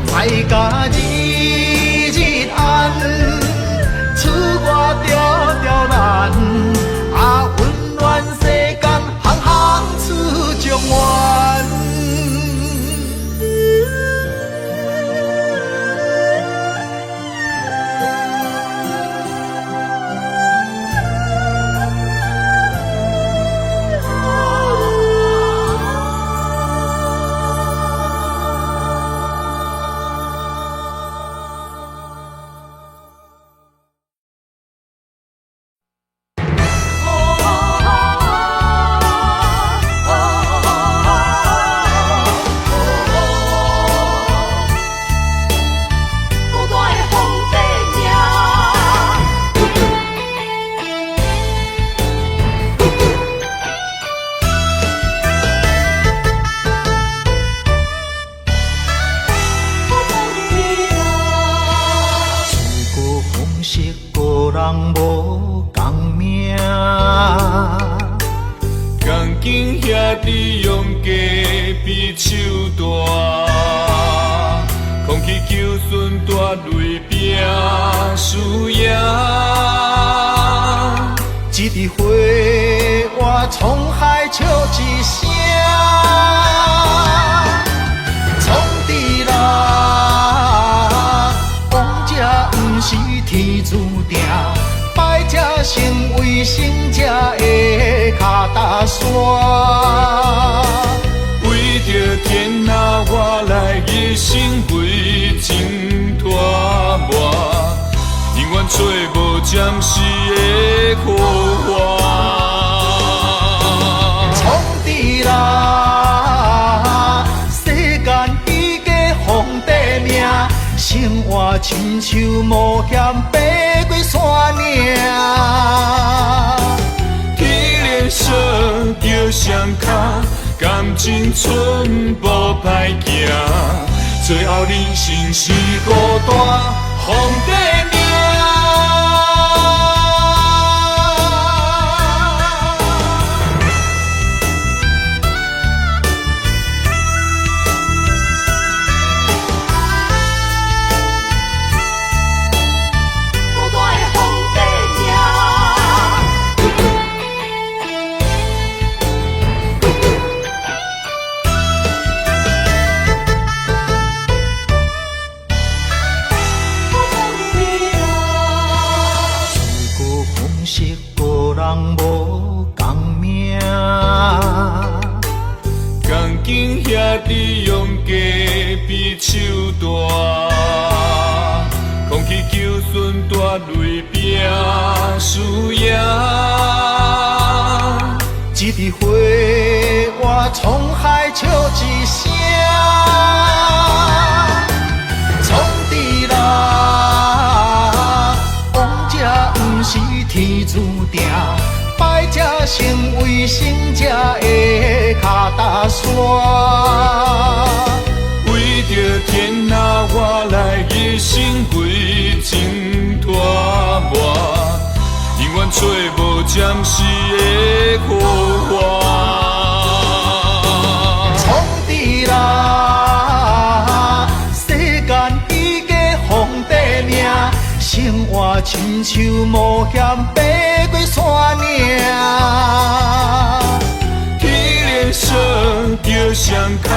在家日日安，厝外条条难，温暖世间行行出状元。一枝花，我沧海笑一声，创治人，王者不是天注定，败者成为胜者的脚踏山。心为情拖磨，宁愿做无暂时的苦花。创治啦，世间已过皇帝命，生活亲像冒险爬过山岭。既然说着双脚，感情寸步歹行，最后人生是孤单皇帝命。兄弟用家比手大，空气求顺大泪拼输赢。一枝花，我沧海笑一声。创治啦，王者不是天注定。败者成为胜者的脚踏山，为着天下我来一生为情拖磨，宁愿做无暂时的苦花。创治啦，世间已过皇帝命，生活亲像冒险爬过山岭。既然说着双脚，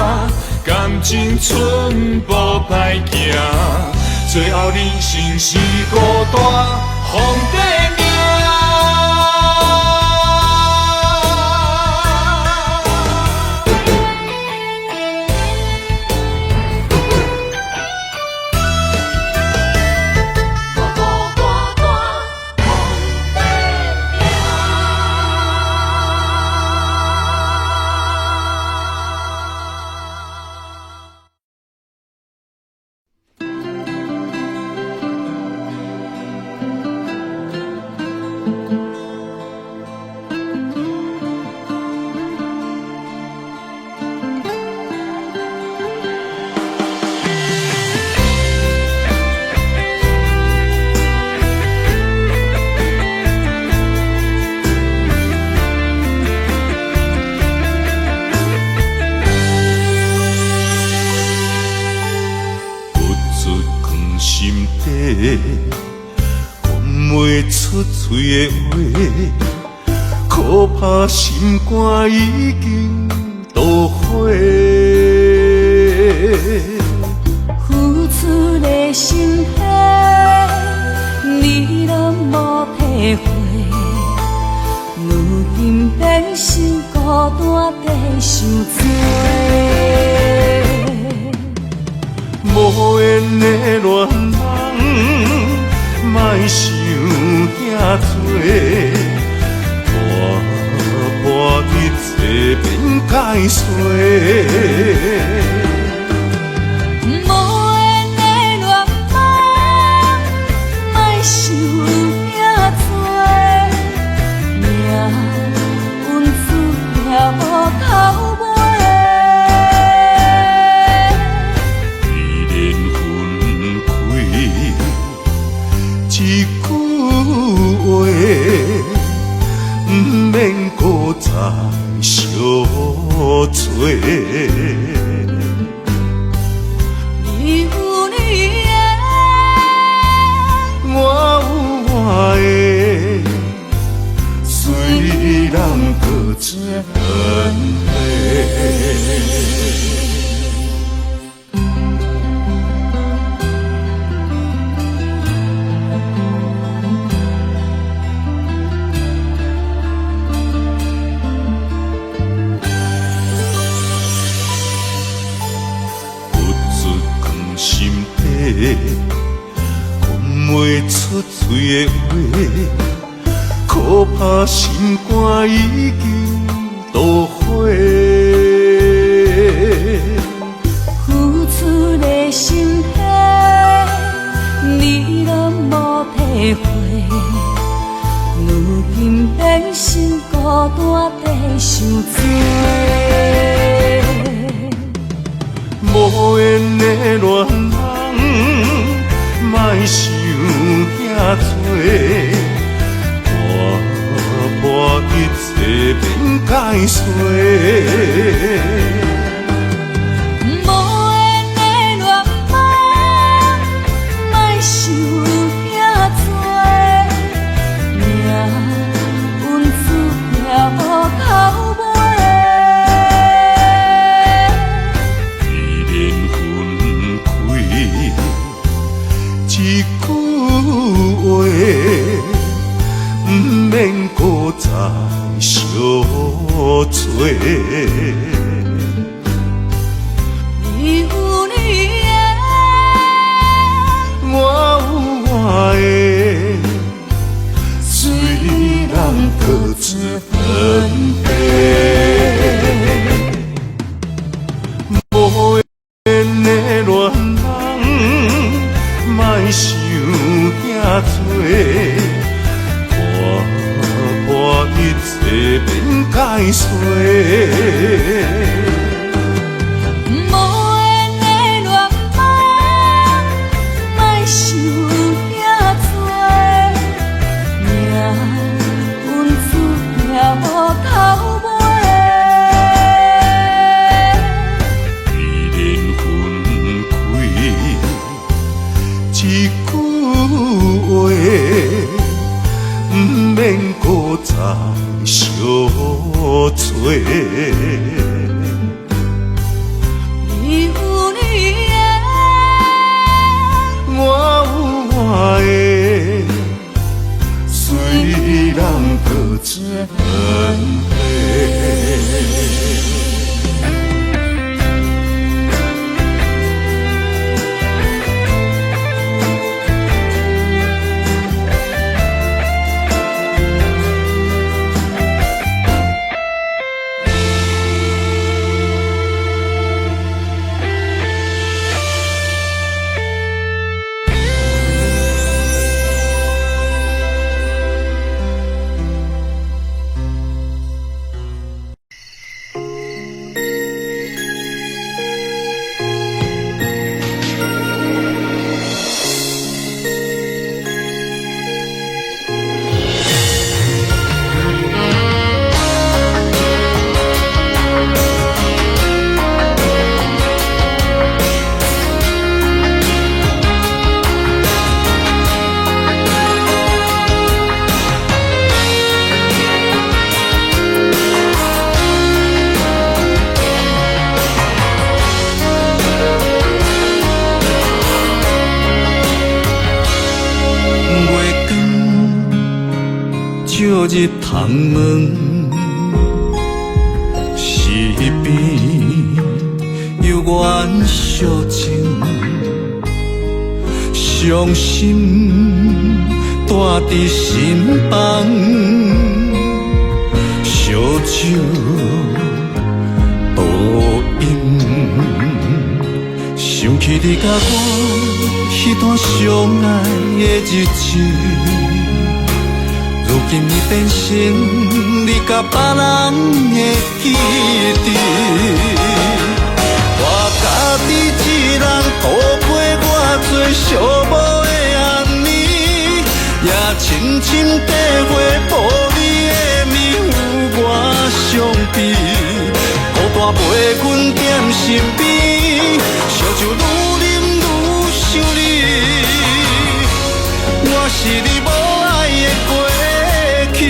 感情寸步歹行，最后人生是孤单皇帝命。讲袂出嘴的话，可怕心肝已经捣火。付出的心血，你拢无体会，如今变成孤单地受罪。无缘的恋人，莫想遐多，破日子变解碎。无缘的恋梦，莫想遐多，命运注定无头尾。一句话，不免搁再相做。你有你的，我有我的，虽然搁一分离。讲袂出嘴的话，可怕心肝已经都火。付出的心血，你拢无体会。如今变成孤单在受罪。无缘的恋人，莫想遐多，破一切变解碎。无缘的恋梦，莫想遐多，命运注定无头尾。依然分开，一句话，不免搁再相做。你有你的，我有我的，虽然各自分别。无缘的恋人，莫想遐多，破一切变解碎。无缘的恋梦，莫想遐多，命运注定无头尾。依然分开，一句话，不免搁再相做。你有你的，我有我的，虽然各自分开。昨日窗门是边有缘相情，伤心带伫心房，烧酒倒饮，想起你甲我迄段相爱的日子。如今已变成你甲别人的记忆，我家己一人孤陪我做寂寞的暗暝，也深深体会无你的面有我伤悲，孤单陪阮踮身边，烧酒愈啉愈想你，我是你无爱的过去。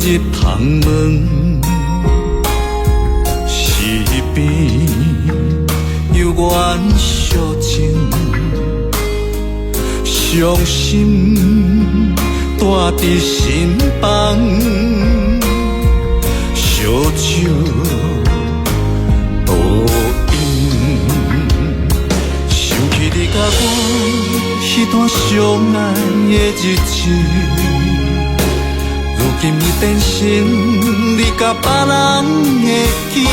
日窗门，是边有缘相情，伤心带伫心房，烧酒倒饮，想起你甲我迄段相爱的日子。如今已变成你甲别人的记忆，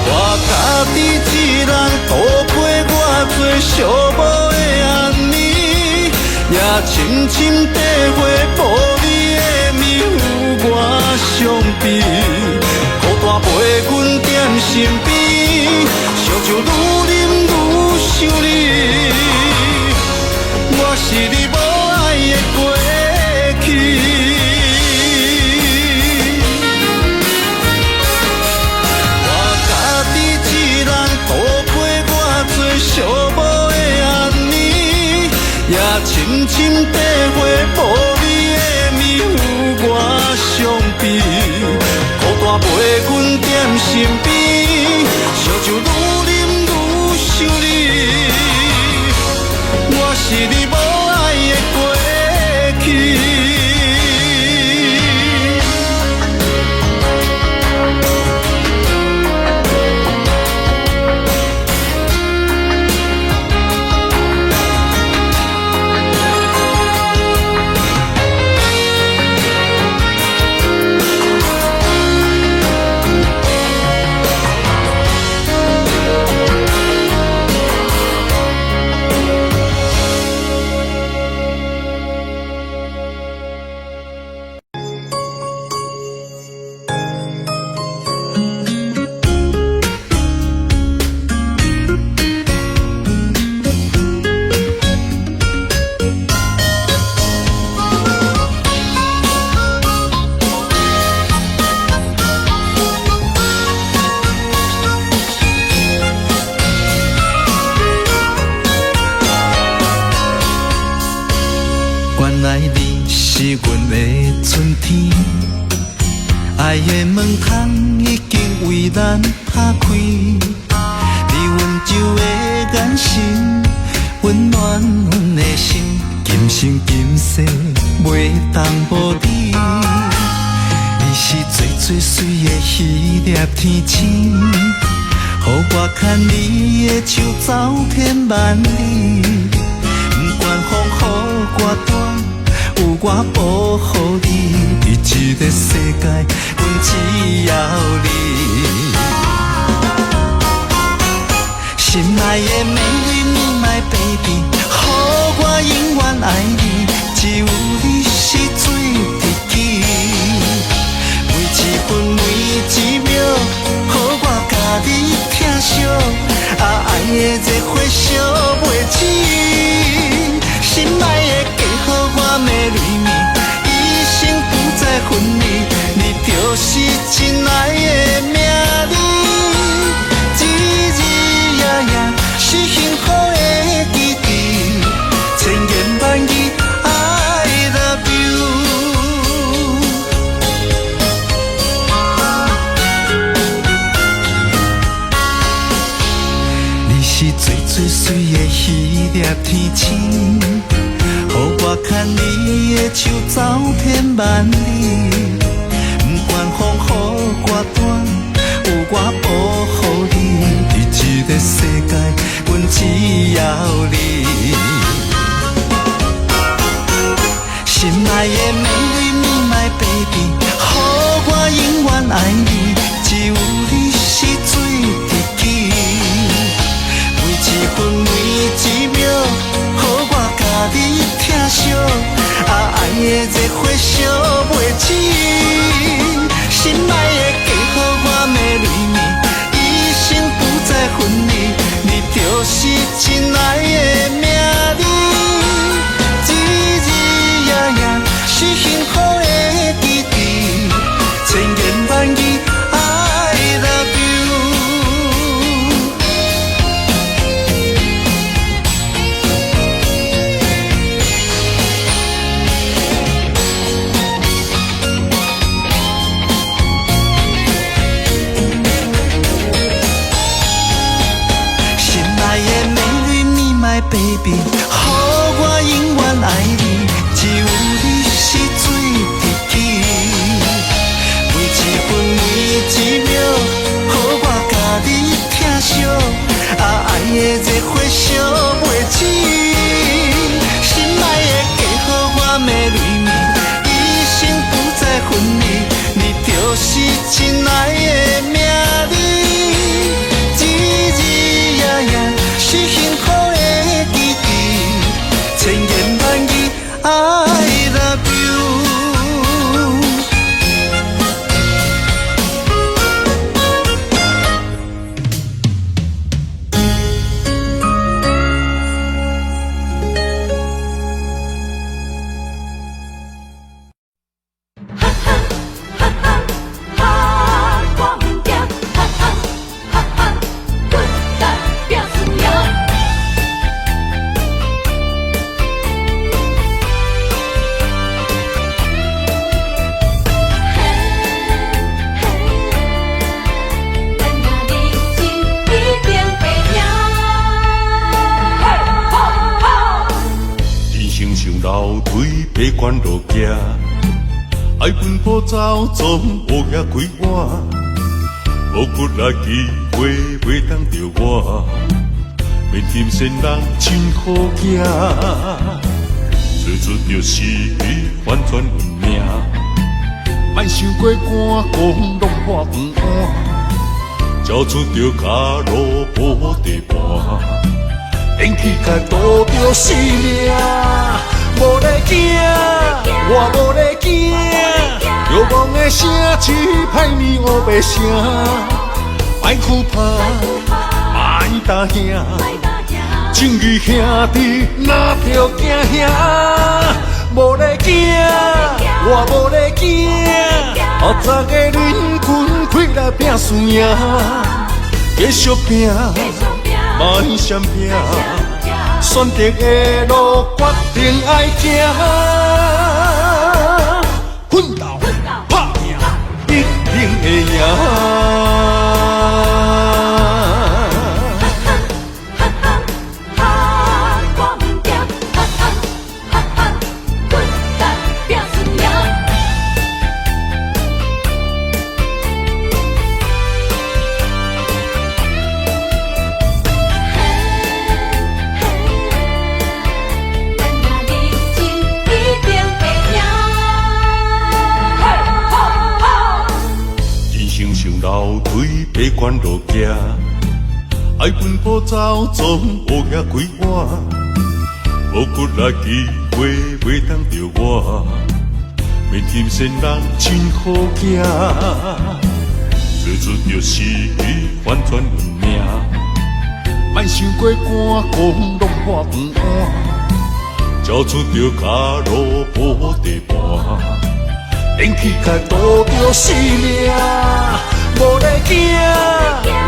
我家己一人度过我最寂寞的暗暝，也深深体会无你的面有我伤悲，孤单陪阮踮身边，烧酒愈饮愈想你，我是你无爱的过去。我家己一人度过我最寂寞的暗暝，也深深体会无你的面有我伤悲，孤单陪阮踮身边，烧酒愈饮愈想你，我是你无爱的过去。原来你是阮的春天，爱的门窗已经为咱打开，你温柔的眼神温暖阮的心，今生今世袂当无你。你是最最水的迄粒天星，予我牵你的手走遍万里，不管风雨我大。有我保护你，伫这个世界，阮只要你。心爱的美丽，My baby， 予我永远爱你，只有你是最知己。每一分每一秒，予我甲你疼惜，爱的热火烧袂止。心爱的。予我美丽你，一生不再分离，你就是真爱的名字。日日夜夜是幸福的记忆，千言万语 I love you。你是最最水的迄粒天星。予我牵你的手走遍万里，不管风雨我短，有我保护你，伫这个世界，阮只要你。心爱的美丽，My baby， 予我永远爱你，只有你是最知己。每一分每一秒，予我甲你。疼惜，爱的热火烧袂止。心爱的，加予我美丽你，一生不再分离，你就是真爱的名字。日日夜夜是幸福的记忆，千言万语 I love you。，baby， 予我永远爱你，只有你是最知己。每一分每一秒，予我甲你疼惜，爱的热火烧袂止。心爱的家，予我的泪面，一生不再分离，你就是亲爱的名字。是幸福的记忆，千言万语 I love you。爬关路行，爱奔波走，总乌鸦开碗，无骨力机会袂当着我，面金仙人真好行，做出着是反转运命，莫想过寒，讲拢破饭碗，交出着脚路无地盘，连起甲拄着性命。无咧惊，我无咧惊，遥望的声，只歹面乌白声，莫哭怕，莫打兄，情义兄弟哪着惊兄？无咧惊，我无咧惊，后早的人群开来拼输赢，继续拼，莫闪拼。选择的路，决定爱行，奋斗打拼，一定会赢。爬关路行，爱奔波走，总乌鸦开碗，无骨力机会袂当着我，面金仙人真好行，做出着是反转运命，莫想过寒，讲拢破饭碗，交出着脚路无地盘，连起甲拄着性命。无咧惊，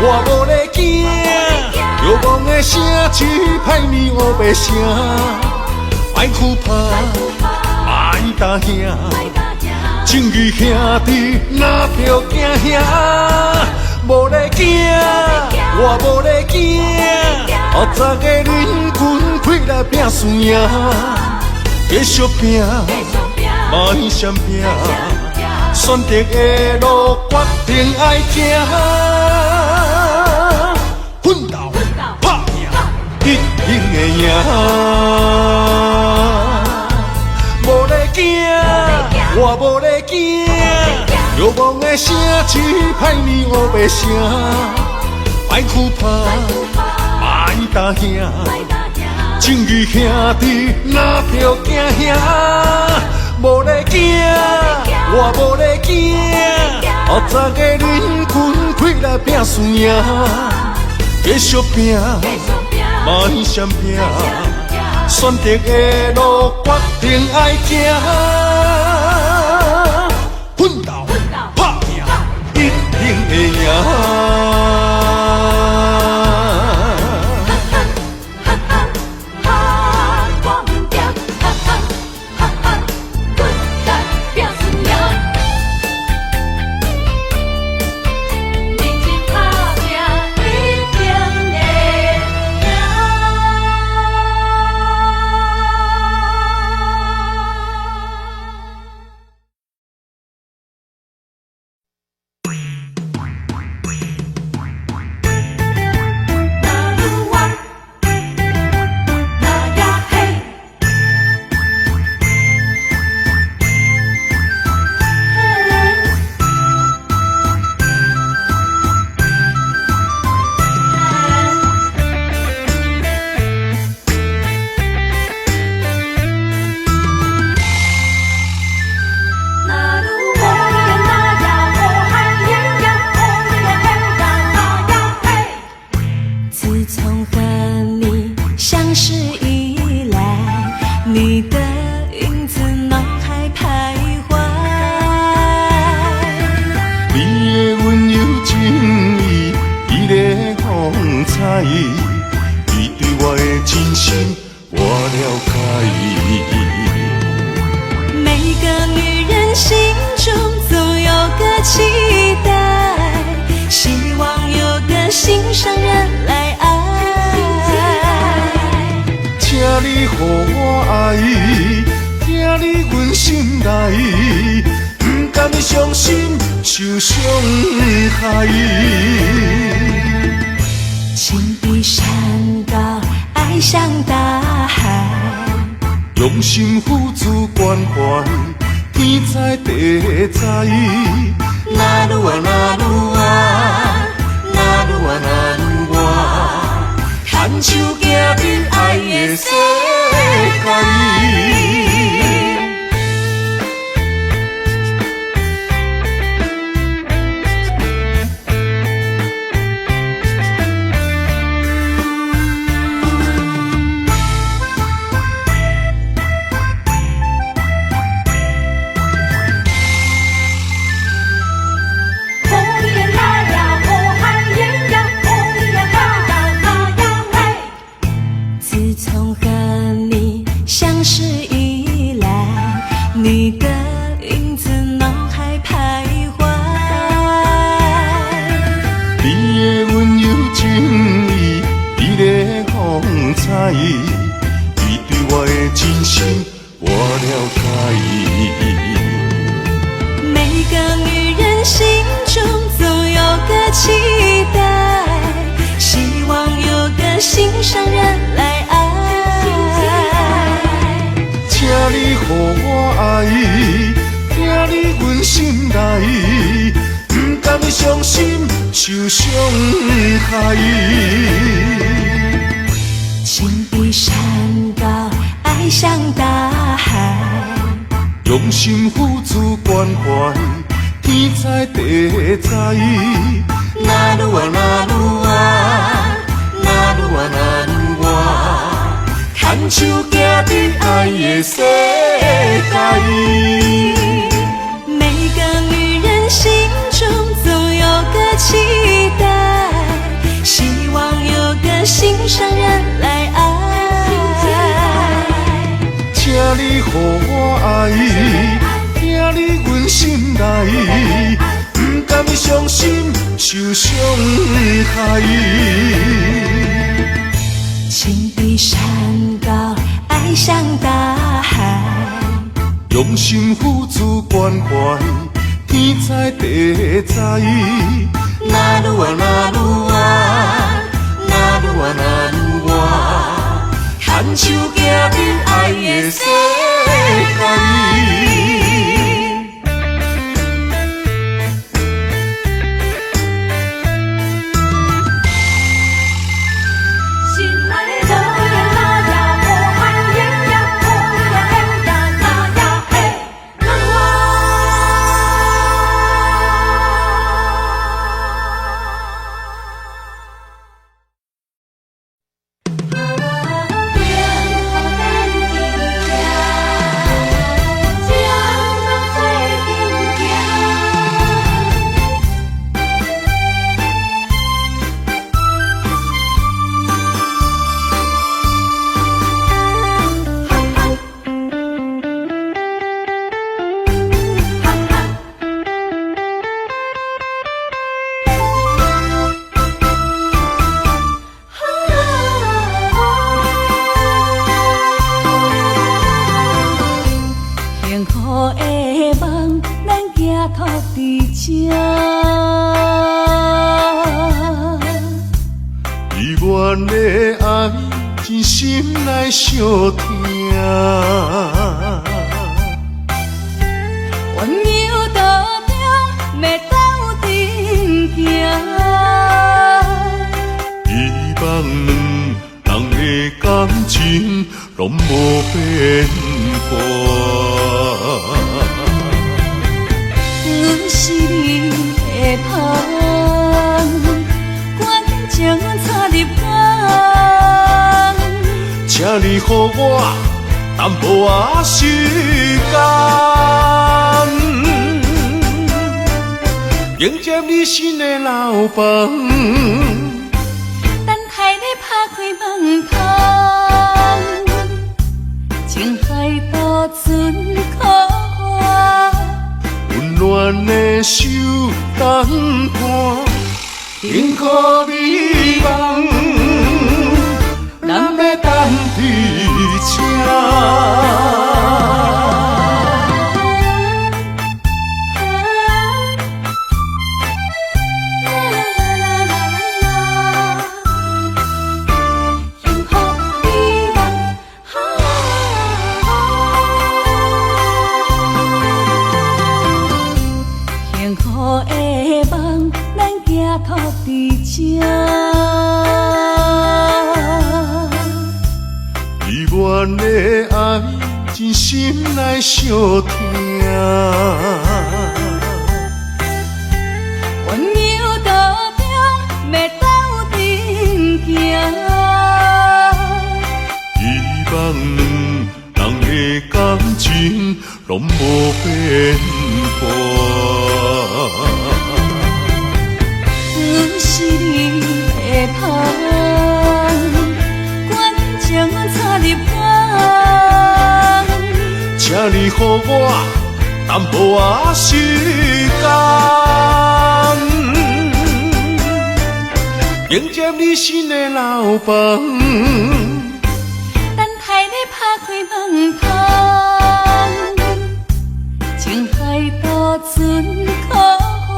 我无咧惊，遥望的声，只歹面乌白声，莫哭怕，莫打兄，情义兄弟哪着惊兄？无咧惊，我无咧惊，后早的人群开来拼输赢，继续拼，莫闪拼。选择的路，决定爱行，奋斗打拼，一定会赢。无咧惊，我无咧惊，遥望的声，只歹面乌白声，莫哭怕，莫打兄，情义兄弟哪着惊兄？无咧惊，我无咧惊，后早的人群开来拼输赢，继续拼，莫闪拼，选择的路，决定爱行，奋斗打拼，一定会赢。知，伊对我的真心我了解。每个女人心中总有个期待，希望有个心上人来爱。请你予我爱，听你阮心内，不甘伤心受伤害。情比山高，爱像大海，用心付出关怀，天知地知。那愈啊那愈啊，那愈啊那愈啊，牵手行入爱的世界。自从和你相识以来，你的影子脑海徘徊。你的温柔情意，你的风采，你对我的真心我了解。每个女人心中总有个期待，希望有个心上人来爱。请你予我爱，听你阮心内，不甘伤心受伤害。情比山高，爱像大海，用心付出关怀，天知地知。那愈啊那愈啊，那愈啊那愈啊，牵手行入爱的世界。每个女人心中总有个期待，希望有个心上人来爱。请你予我爱，听你阮心内，不甘伤心受伤害。情比山高，爱像大海，用心付出关怀，天知地知。那愈啊那愈啊，那愈啊那愈啊，牵手行入爱的世界。心爱的呀啦呀，哦嗨呀呀，哦呀嘿呀啦呀嘿，啦幸福的梦，咱寄托伫这。伊愿的爱，真心来相听。温柔道中，要斗阵行。希望两人的感情拢无变化。阮是你的香，赶紧将阮插入眼。请你予我淡薄仔时间，迎接你新的老房。等拍开门窗，情海渡船可花，温暖的手等伴，幸福美梦，咱要等伫这。永远的爱，真心来相听。温柔道中，要斗阵行。希望两人的感情拢无变化。阮是你的香，关情插入肝，请你予我淡薄仔时间，迎接你新的老房。等待你拍开门窗，情海渡船可花，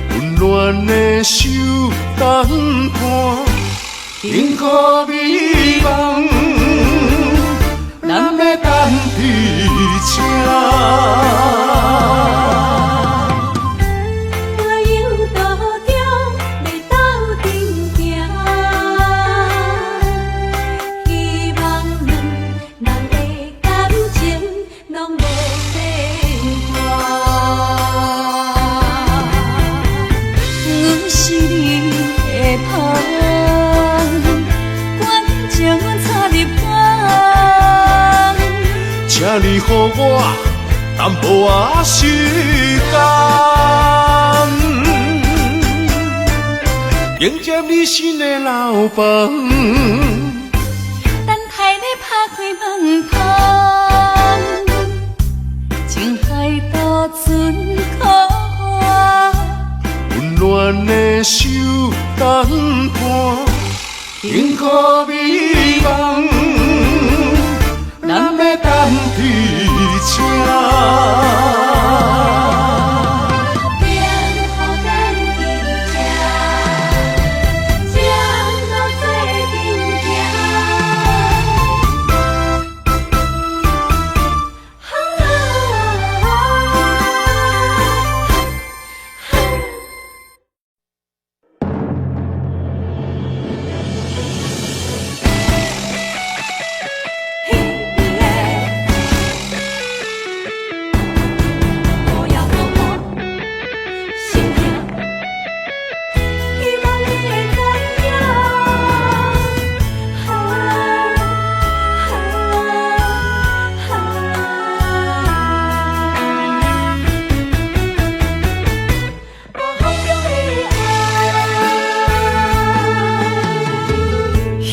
温暖的手等伴，幸福美梦，咱要等伫这。我有道中要斗阵行，希望两人的感情拢无变化。阮是你的香，关情插入肝，请你予我淡薄仔时间，迎接你新的老房。等待你拍开门窗，情海渡船可花，温暖的手等伴，幸福美梦，咱要等伫这。便好等伫这，将路做阵行。不要说我心痛，希望你会知影。我好中你爱。稀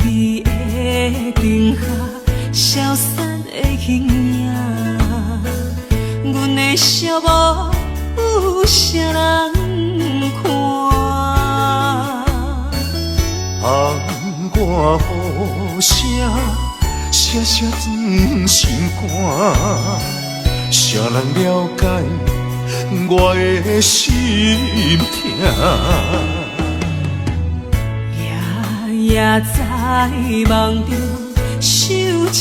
微的灯下，消散的形影，阮的笑无有啥人看。窗外雨声，声声转心肝，谁人了解我的心痛？夜夜在梦中想这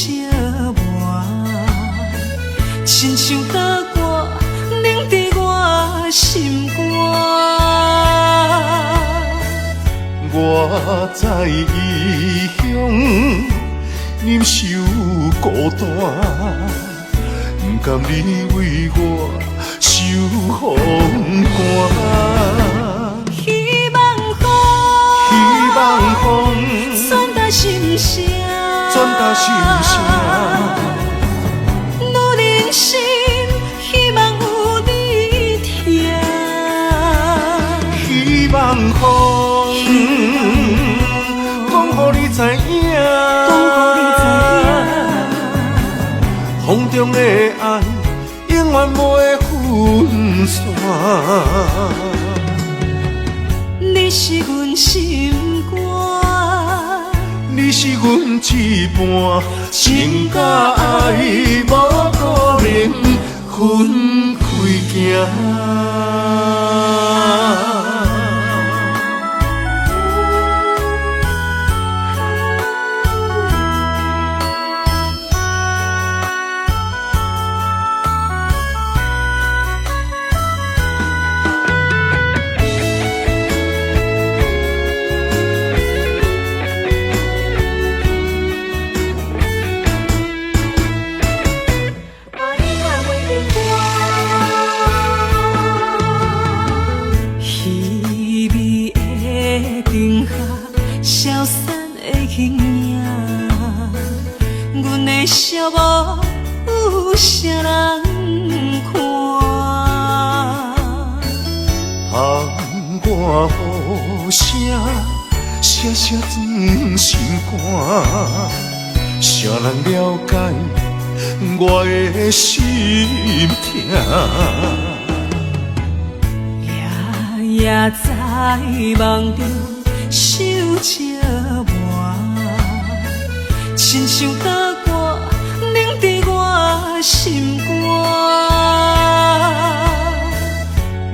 晚，亲像刀割冷在我心肝。我在异乡忍受孤单，不甘你为我受风寒。希望风传达心声，转达心声，女人心希望有你听。希望风。爱永远不会分散。你是阮心肝，你是阮一半，情甲爱无可能分开行。笑无有啥人看，喊我呼声，声声钻心肝。谁人了解我的心痛？夜夜在梦中想这晚，亲像刀割凝伫我心肝。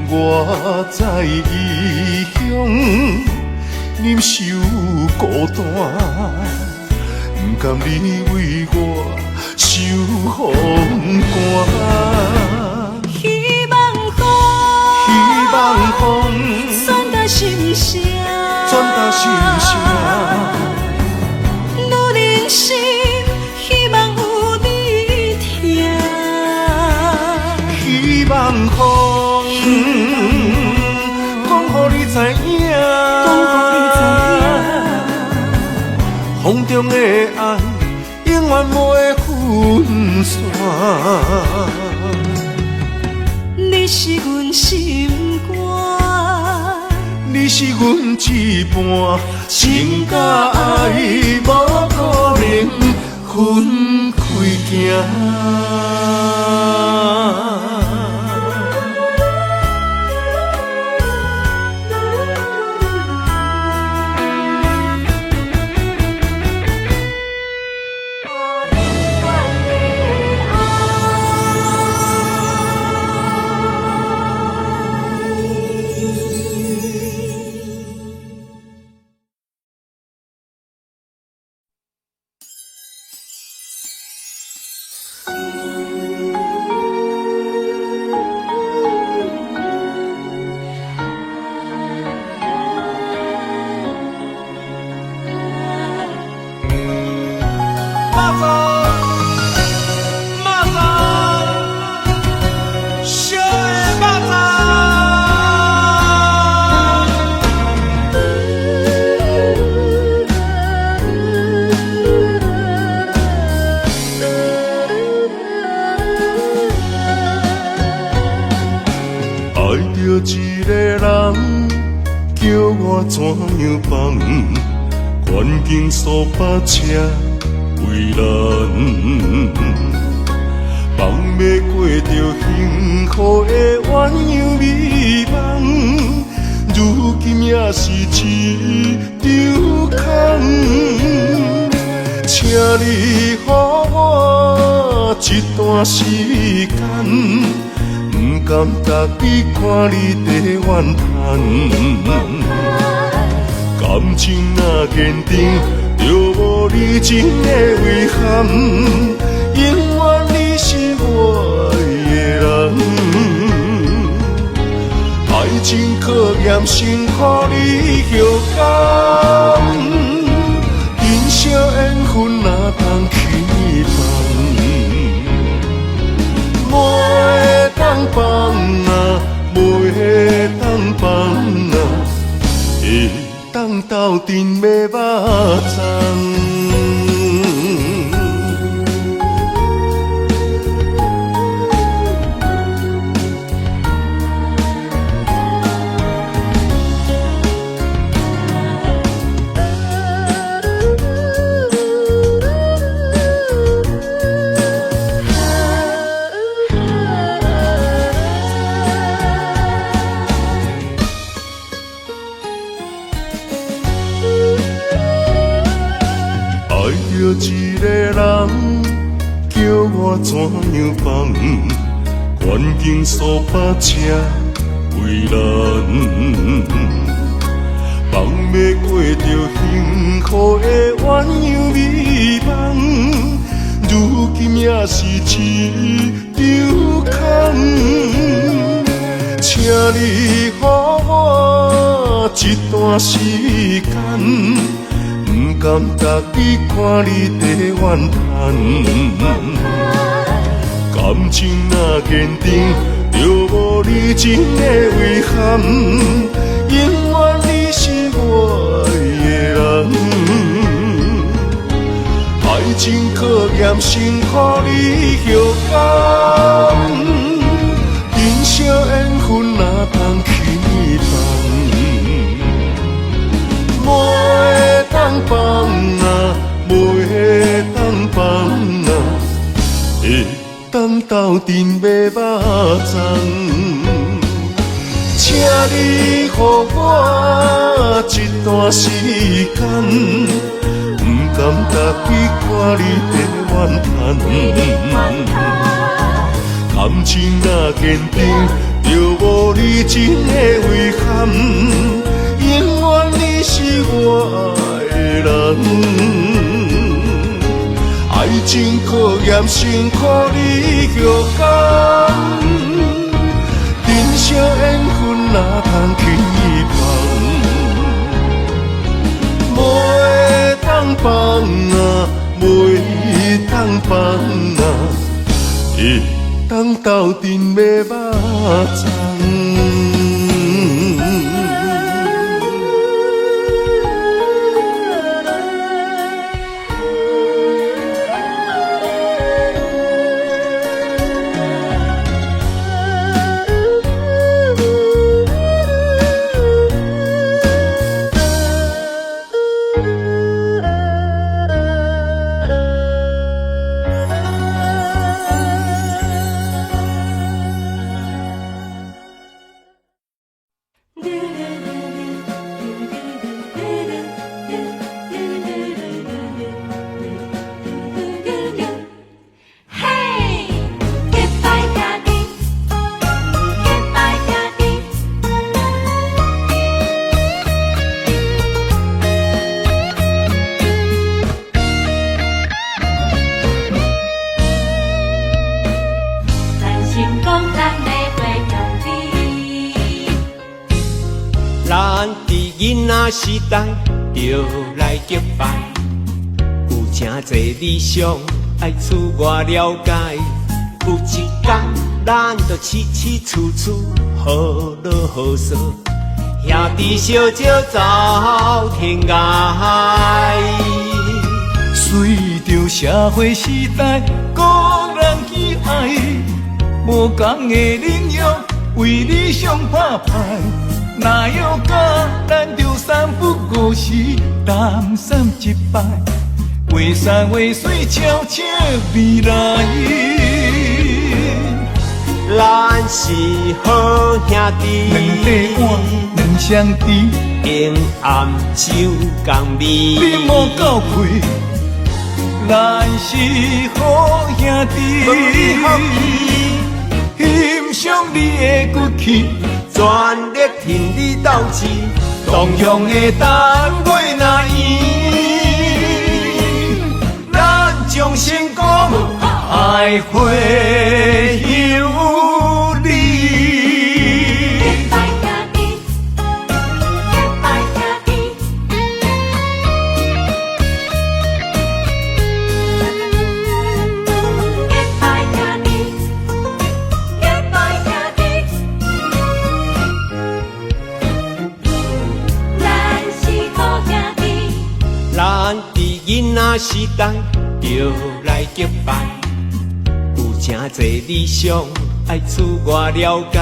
我在异乡忍受孤单，不甘你为我受风寒。希望风传达心声，传达心声。女人心希望有你听，希望风讲予你知影，风中的爱永远不会分散。你是阮心肝，你是阮一半，情甲爱无可能分开行。一个人叫我怎样放？环境所把车为难，放要过着幸福的鸳鸯美梦，如今也是一场空。请你予我一段时间。不甘逐日看你在怨叹，感情若坚定，就无你情的遗憾。永远你是我的人，爱情考验先予你后感，人生缘分哪通去放？袂当放啊，袂当放啊，会当斗阵要肉粽。一个人，叫我怎样放？环境所把车为难，放要过着幸福的鸳鸯美梦，如今也是一场空。请你予我一段时间，不甘家己看你在怨叹。感情若坚定，就无你情的遗憾。永远你是我的人，爱情考验辛苦你后甘。人生缘分哪通去放？袂当放啊，袂当放啊！当斗阵要肉粽，请你予我一段时间，不甘家己看你在怨叹。感情若坚定，就无你情的遗憾。永远你是我的人。爱情考验辛苦你后甘，人生缘分哪通去放？袂当放啊，袂当放啊，会当斗阵要肉粽。囡仔时代就来结拜，有真侪理想爱自我了解。有一天，咱就起起厝厝，好乐好说，兄弟小招走天涯。随着社会时代，个人喜爱，无同的领域为理想打拼。哪有假，咱就三不五时，淡散一摆，话山话水，悄悄未来。咱是好兄弟，两块碗，两双甜，平暗酒共味。你莫搞亏，咱是好兄弟，欣赏你的骨气。全力挺你斗志，同样的单位那伊，咱将成功爱会有你。结拜兄弟，结拜兄弟，结拜兄弟，结拜兄弟。咱伫囡仔时代就来结拜，有真侪理想爱自我了解。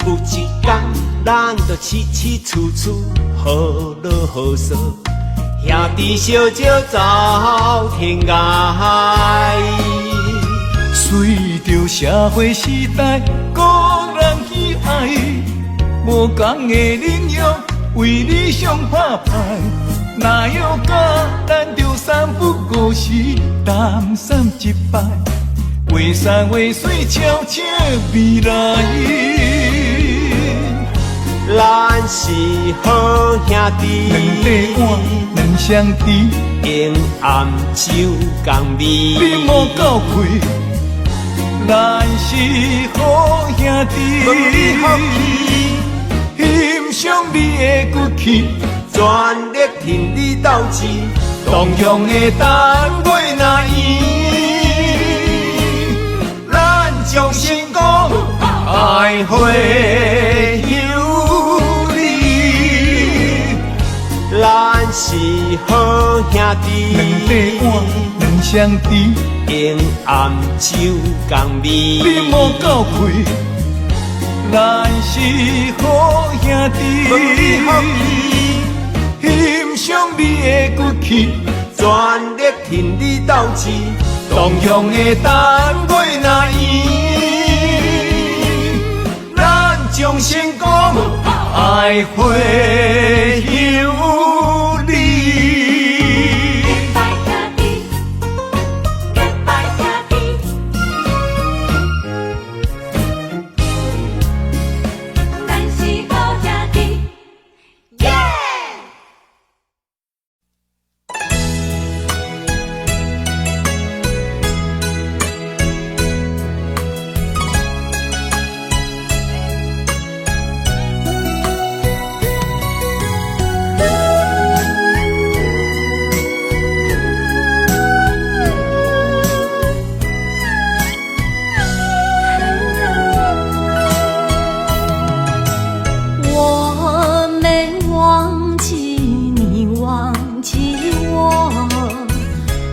有一天，咱就起起厝厝，好乐好说，兄弟小招走天涯。随着社会时代，个人喜爱，无同的领域为理想打拼。哪有甲咱着三不五时，淡散一摆，话山话水悄悄未来。咱是好兄弟，两块碗，两双筷，用暗手共你味。莫够气。咱是好兄弟，欣赏你的骨气，全力挺你斗志，同样的单位若圆，咱将成功爱会有你。咱是好兄弟，两块碗，两双筷，用暗手共你味。莫够气。咱是好兄弟，欣赏你的骨气，全力挺你斗志，同样的单位若圆，咱将成功爱会有你。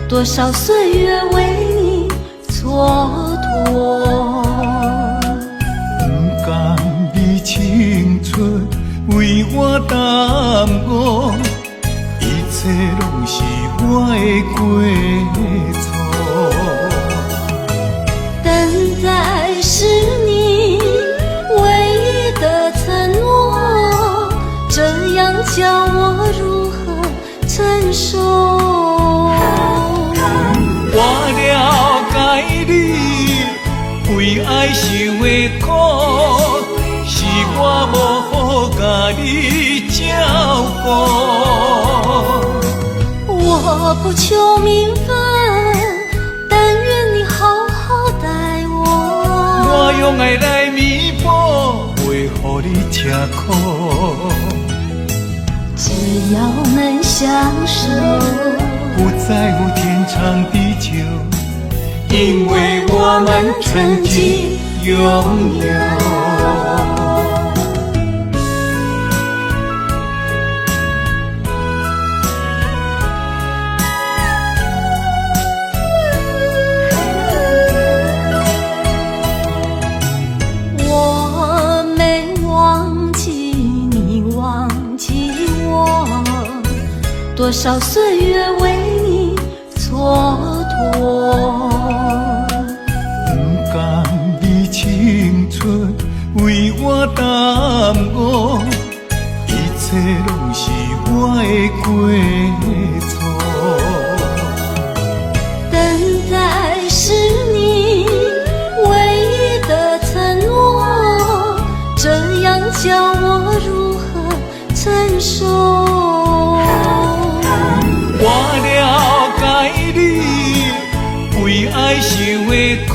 多少岁月为你蹉跎，不甘你青春为我耽误，一切拢是我的过错。等待是你唯一的承诺，这样叫我如何承受？我了解你为爱受的苦，是我无好甲你照顾。我不求名分，但愿你好好待我。我用爱来弥补，袂予你吃苦。只要能相守，不在乎天长地久，因为我们曾经拥有。我没忘记你忘记我，多少岁月为你蹉跎。不甘你青春为我耽误，一切拢是我的过错。等待是你唯一的承诺，这样叫我如何承受？我了解你为爱受的苦，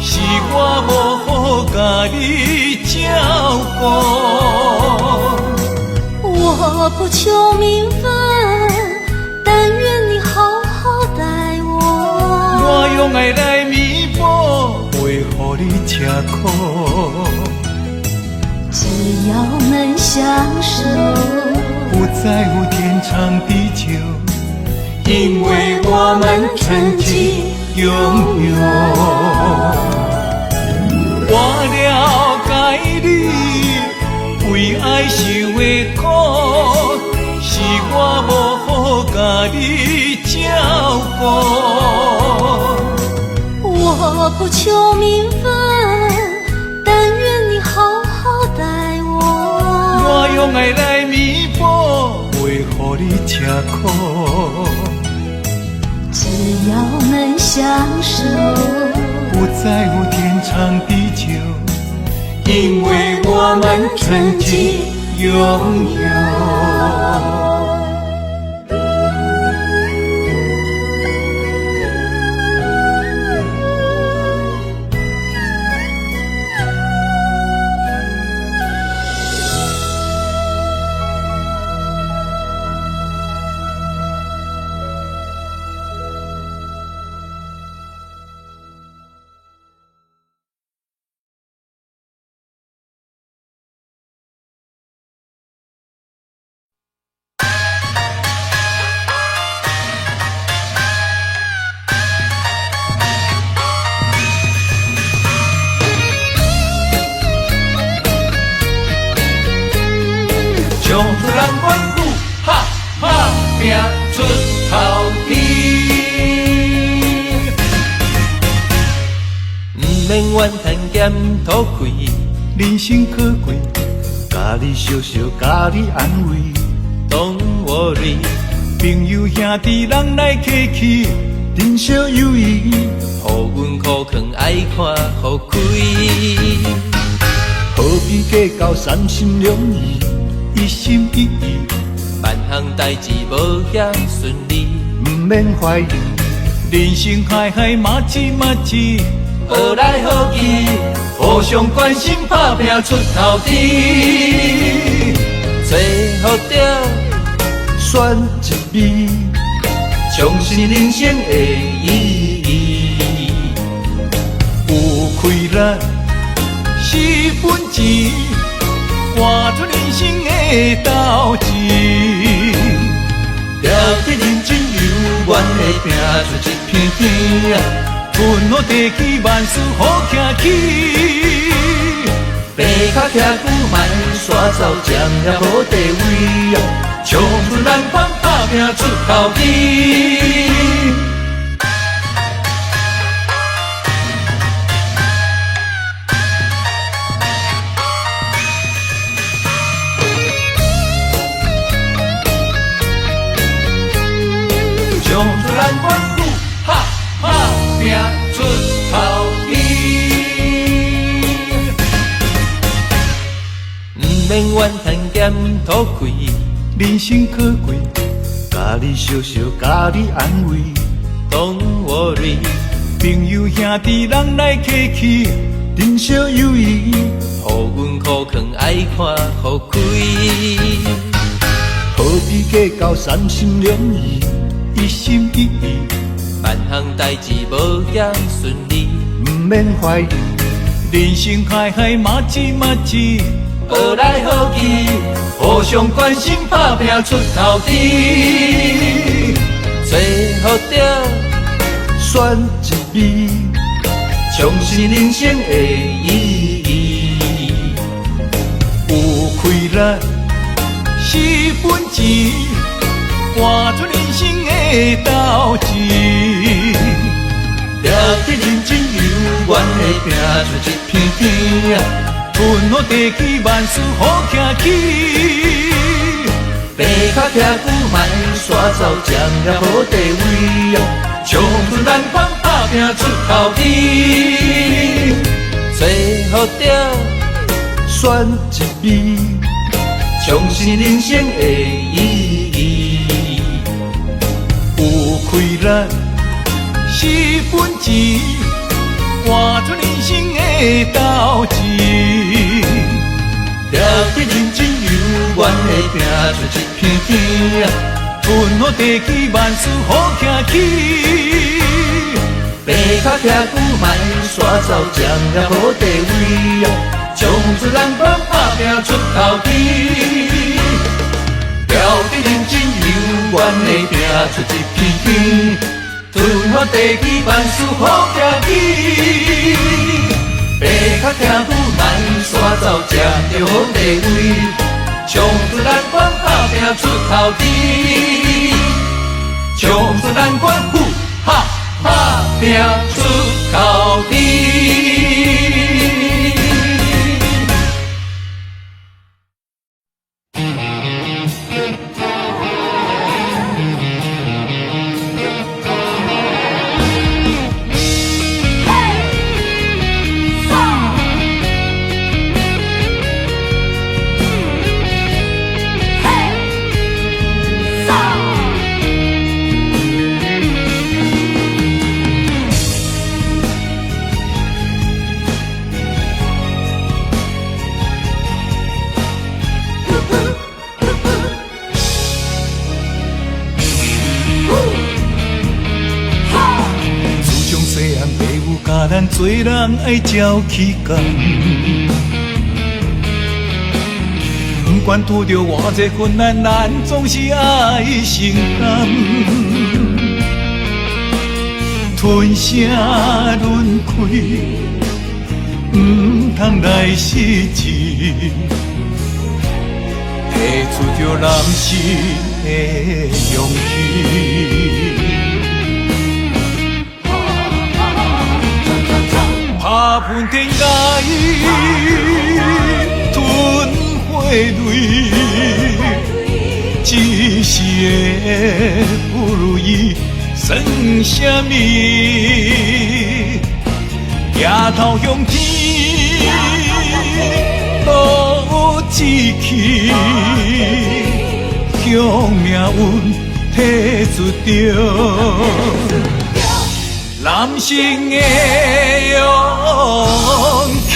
是我无好甲你照顾。我不求名分，但愿你好好待我。我用爱来弥补，袂予你吃苦。只要能相守，不在乎天长地久，因为我们曾经拥有。我了解你为爱受的苦，是我无好甲你照顾。我不求名分，但愿你好好待我。我用爱来弥补，袂予予你吃苦。只要能相守，不在乎天长地久，因为我们曾经拥有。冲出人关虎，哈哈拼出头天。不免怨叹咸土开，人生可贵，甲你笑笑，甲你安慰，当我累，朋友兄弟人来客气，珍惜友谊，互阮苦劝爱看互开。何必计较三心两意，一心一意，万项代志无遐顺利，毋免怀疑，人生海海马子马子，好来好去，互相关心打拼出头天。找好着选一味，重视人生的意义，有开咱4分钱，换出人生的斗志。了得认真有愿的拼出一片天啊！阮好地起万事好行起，爬脚徛久卖刷走将了好地位啊！冲出人帮打拼出头天。冲出人关虎，哈哈拼出头天。不免怨叹咸土开，人生可贵，甲你笑笑，甲你安慰，当我累，朋友兄弟人来客气，珍惜友谊，互阮苦劝爱看互开。何必计较三心两意，一心一意，万项代志无遐顺利，毋免怀疑，人生海海马子马子，好来好去，互相关心打拼出头天。找好着选一味，重视人生的意义，有开咱4分钱，换出人生的斗志。了得认真有愿的拼出一片天啊！阮好地起万事好行起，爬脚徛久卖刷走将了好地位啊！冲出人帮打拼出头天。找好着选一味，重视人生的意义，有开咱4分钱，换出人生的斗志。了得认真有愿的拼出一片天啊！阮好地起万事好行起，爬脚徛久卖刷走将了好地位啊！冲出人帮打拼出头天。了得认真有愿的拼出一片天，阮好地起万事好行起。爬脚徛久卖刷走吃着好地位，冲出人关打拼出头天，冲出人关虎，哈哈拼出头天。做人爱照起工。不管拄着偌济困难，咱总是爱承担。吞声轮开，不通来失志，提出着男性的勇气。打喷天涯，吞火泪，一时的不如意算什么？抬头向天，多志气，向命运提出着。男性的勇气。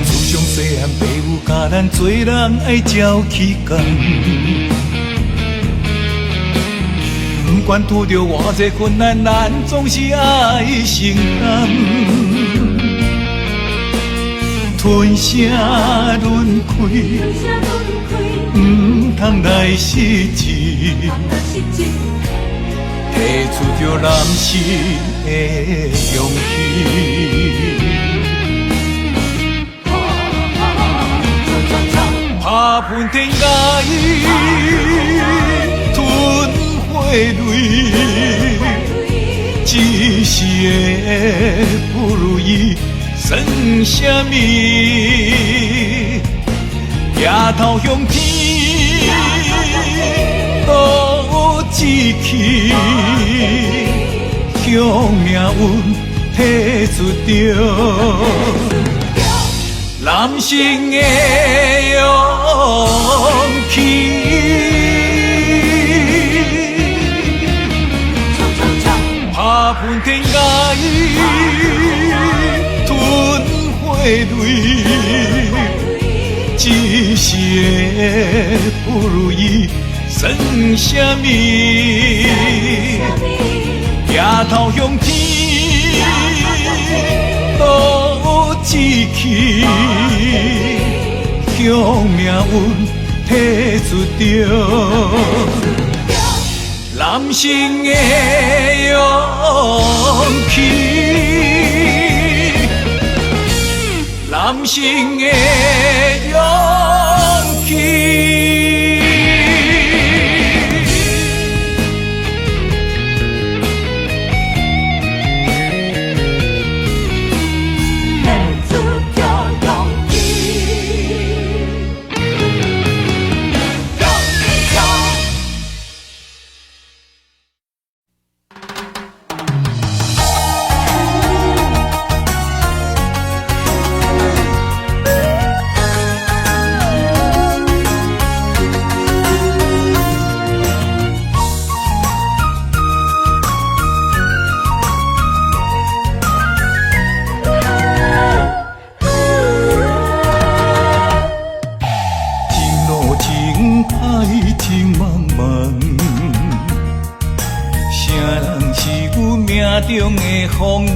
自从细汉爸母教咱做人爱照起工。不管拄着偌济困难，咱总是爱承担。吞声轮开，不通来失志，提出着男性的勇气。打喷天涯，吞火泪，一时的不如意算什么？抬头向天，多志气，向命运提出着。男性的勇气。打喷天涯，吞火泪，一时的不如意算什么？抬头向天，多志气，向命运提出着。男性的勇气，男性的勇气。中的风眼，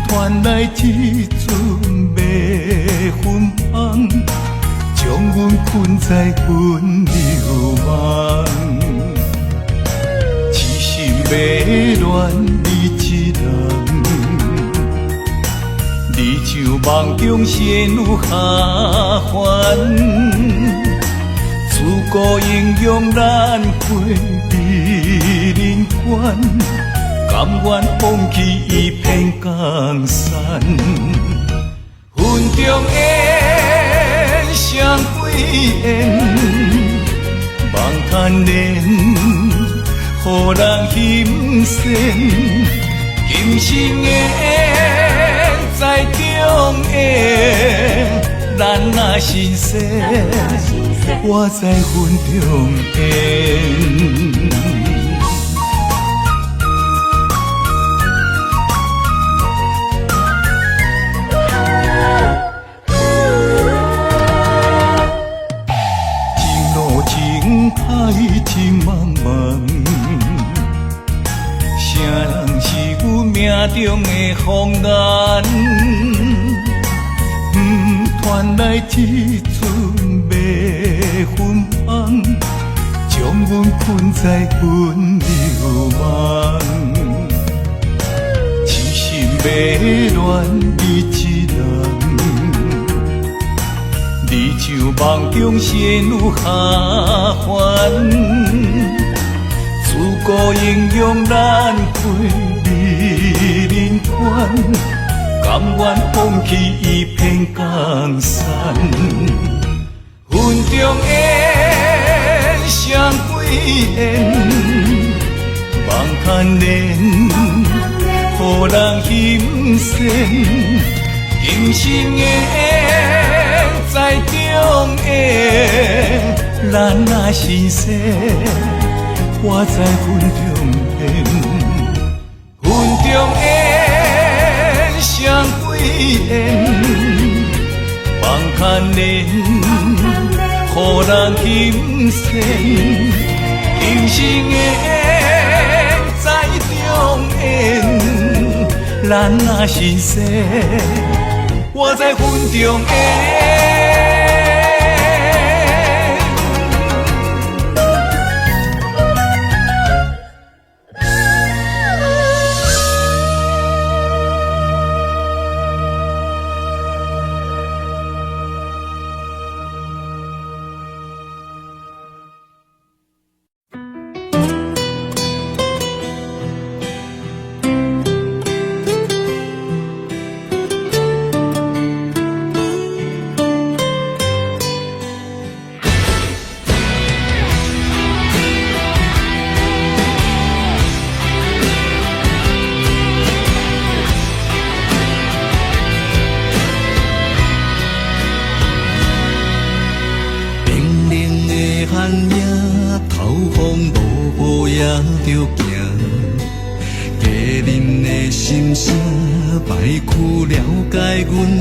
传来一阵迷魂香，将阮困在温柔梦。痴心迷恋你一人，你像梦中仙女下凡。自古英雄难过美人关，甘愿放弃一片江山。云中烟，双飞燕，望叹恋，予人心酸。今生的缘在中缘，咱若心生，我在云中烟。中的风眼，传来一阵迷魂香，将阮困在阮流梦。痴心迷恋你一人，你像梦中仙女下凡，自古英雄难归离人团，甘愿放弃一片江山。云中烟，双归烟，望看莲，予人欣羡。今生的缘，在中缘，咱若是生，我在云中缘。云中缘，双归缘，望看莲，予人欣羡。今生的缘，在中缘，咱若是生，我在云中缘。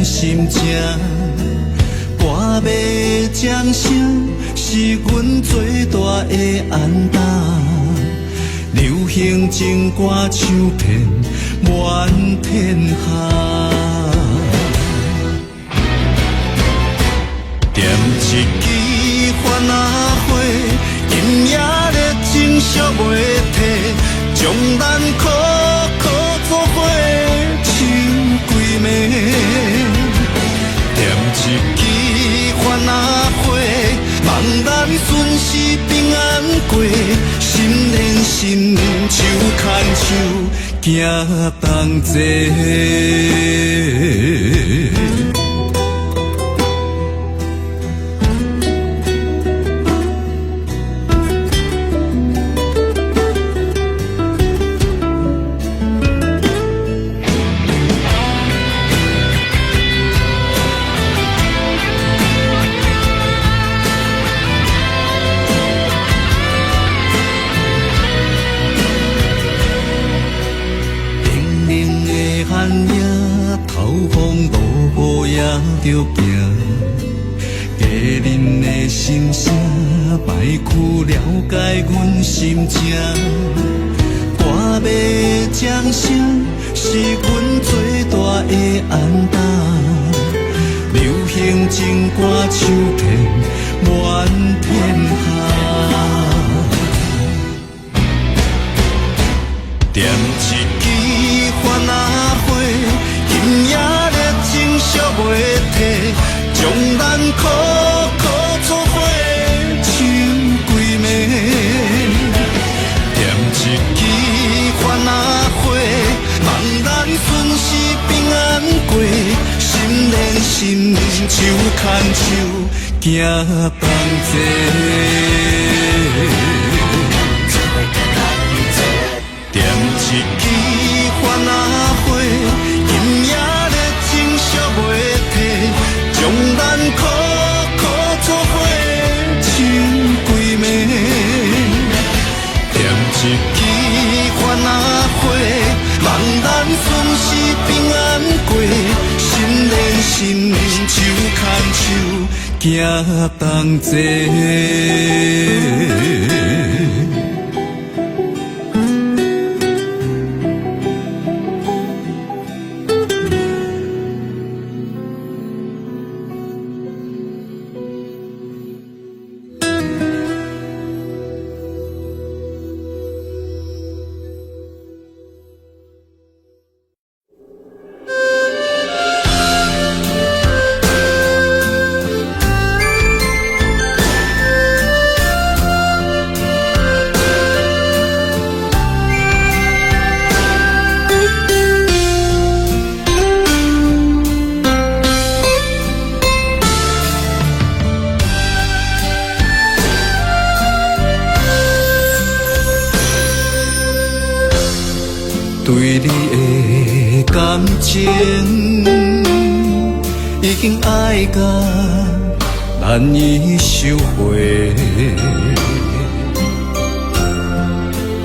心情，歌迷掌声是阮最大的安踏。流行情歌唱遍满天下，点一支番仔火，今夜热情烧袂退，将咱苦苦作伙唱几暝。点一支番仔火，望咱顺时平安过，心连心，手牵手，行同齐。着行，家人的心声，摆曲了解阮心情。歌迷掌声是阮最大的安踏，流行情歌唱遍满天下。点一支番仔火，今夜热情烧袂退，将咱苦苦作伙唱几暝。点一支番仔火，望咱顺时平安过，心连心，手牵手，行同齐。点一支番仔火，今夜热情烧袂退，将咱苦苦作伙唱几暝。点一支番仔火，望咱顺时平安过，心连心，手牵手，行同齐。对你的感情已经爱到难以收回。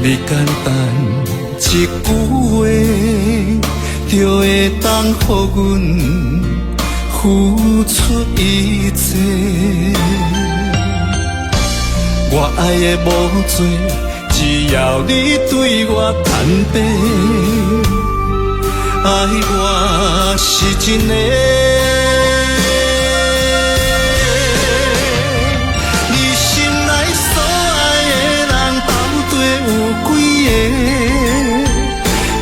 你简单一句话，就会当予阮付出一切。我爱的无多，只要你对我坦白，爱我是真的。你心内所爱的人，到底有几个？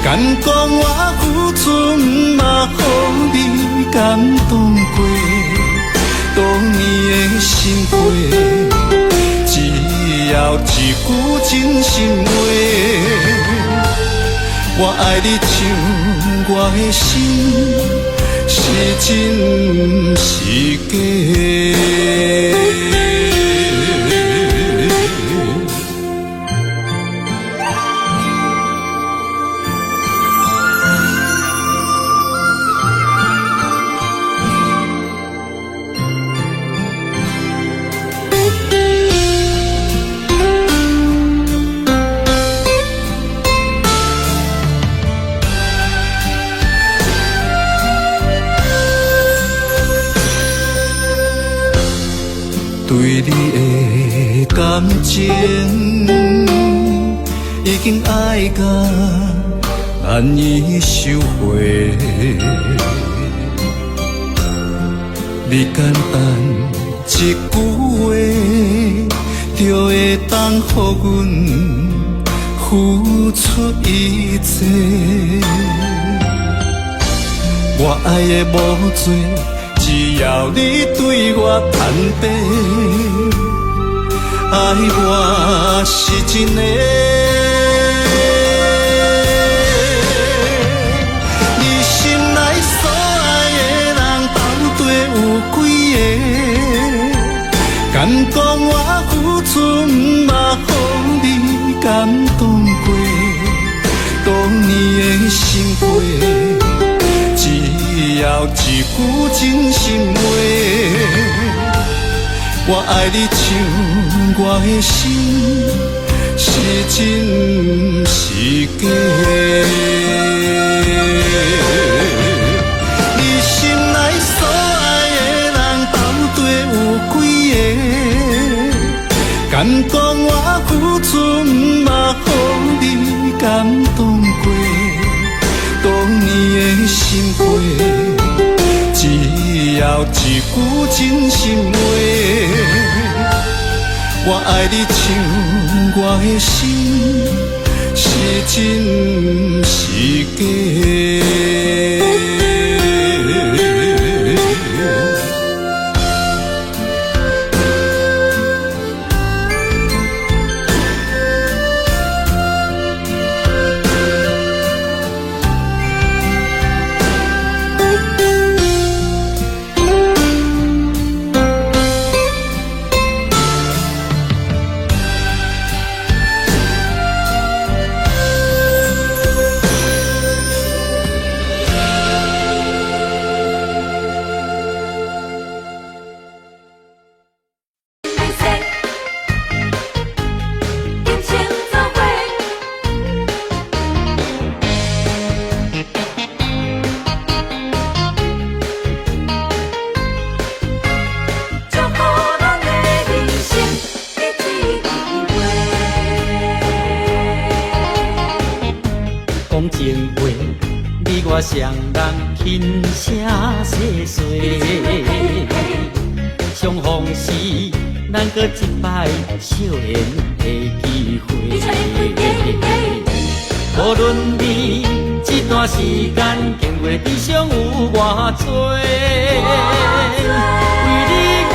敢讲我付出，嘛予你感动过？多年的心血。只要一句真心话，我爱你像我的心是真是假。对你的感情已经爱到难以收回。你简单一句话，就会当予阮付出一切。我爱的无多。只要你对我坦白，爱我是真的。你心内所爱的人，到底有几个？敢讲我付出，嘛予你感动过？多年的心血。只要一句真心话，我爱你像我的心是真是假。你心内所爱的人，到底有几个？敢讲我付出，嘛予你感动过？多年的心血，只要一句真心话，我爱你像我的心是真是假。我双人轻声细碎，相逢时咱搁一摆少年的机会。无论你这段时间经过地上有偌多，为你我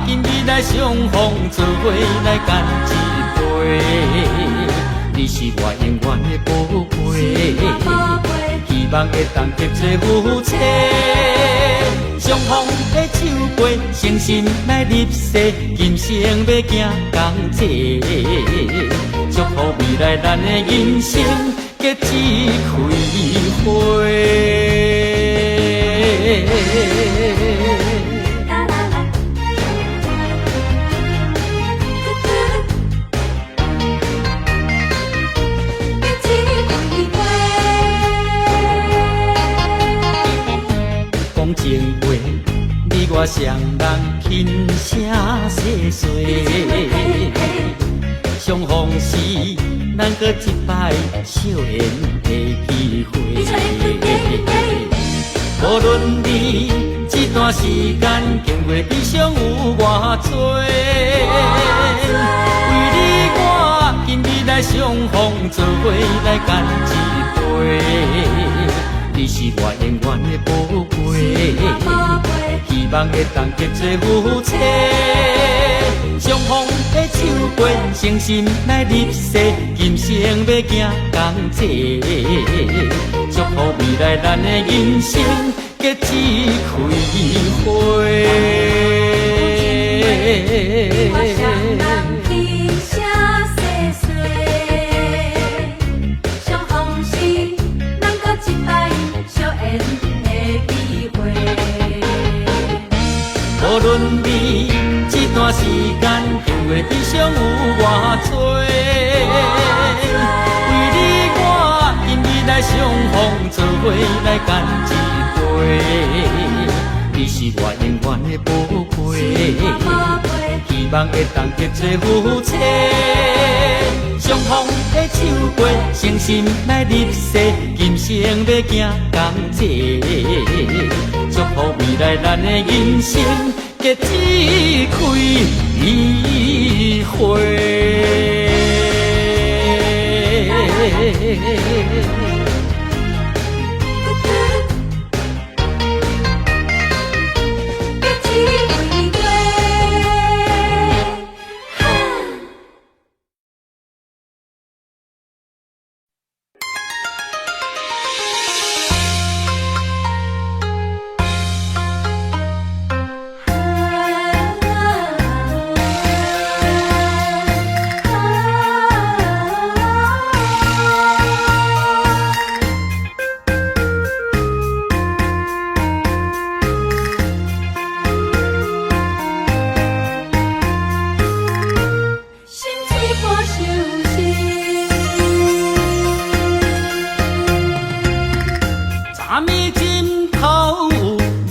今日来相逢做伙来干一杯。你是我永远的宝贝。希望会当结做夫妻，相逢的酒杯，诚心来入世，今生要行同齐。祝福未来咱的人生，结一开花。讲情话，你我双人轻声细碎，相逢时咱搁一摆笑颜的机会。无论你这段时间经过悲伤有偌多，为你我今日来相逢，做伙来干一杯。你是我永远的宝贝，希望会当结做夫妻。相逢的手背，诚心来入世，今生要行同齐。祝福未来咱的人生结一开花。无论你这段时间经过悲伤有偌多，为你我今日来相逢，做伙来干一杯。你是我永远的宝贝，希望会当结做夫妻。相逢的手背，诚心来入世，今生要行同齐。祝福未来咱的人生结一开花。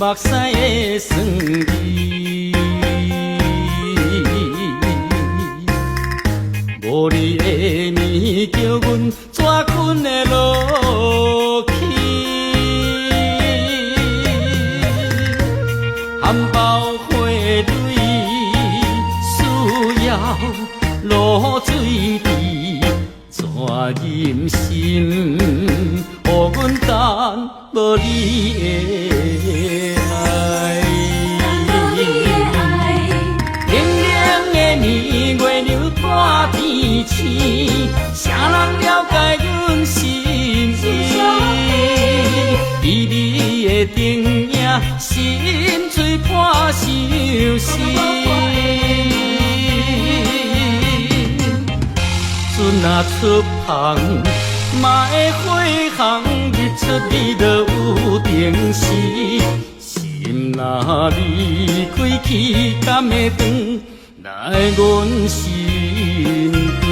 目屎的酸味，无你的面叫阮怎困会落去？含苞花蕊需要露水滴，怎忍心予阮等无你的爱？冷冷的年月流大天星，啥人了解阮心意？美丽的灯影，心碎破相思。船若出航，嘛会火航，日出日落有定时。心若离开去，敢会转来阮身边？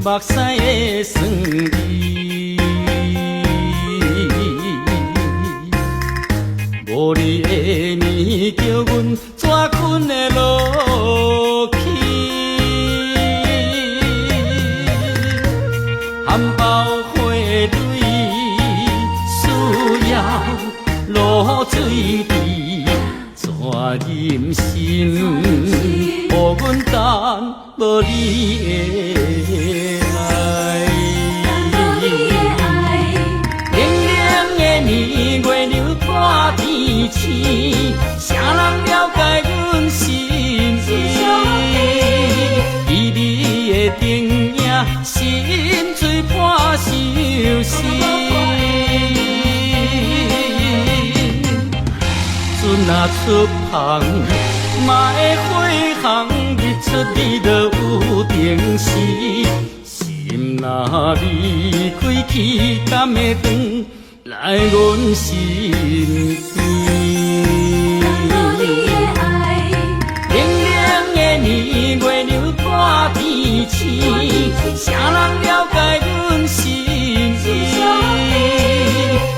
目屎的酸味，无你的面叫阮怎困会落去？含苞花蕊需要露水滴，怎忍心予阮等无你的爱？冷冷的年月流大天星，啥人了解阮心意？美丽若出航，嘛会火航，日出你就有定时。心若离开，去敢会转来阮身边？当你的爱，冷冷的年月流破天星，谁人了解阮心意？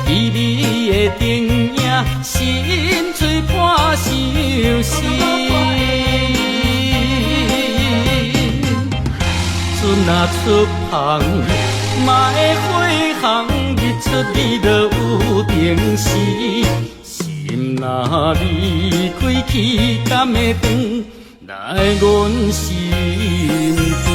美丽的灯影，心碎破相思。船若出航，嘛会火航，日出你就有定时。心若离开，去敢会转来阮身边？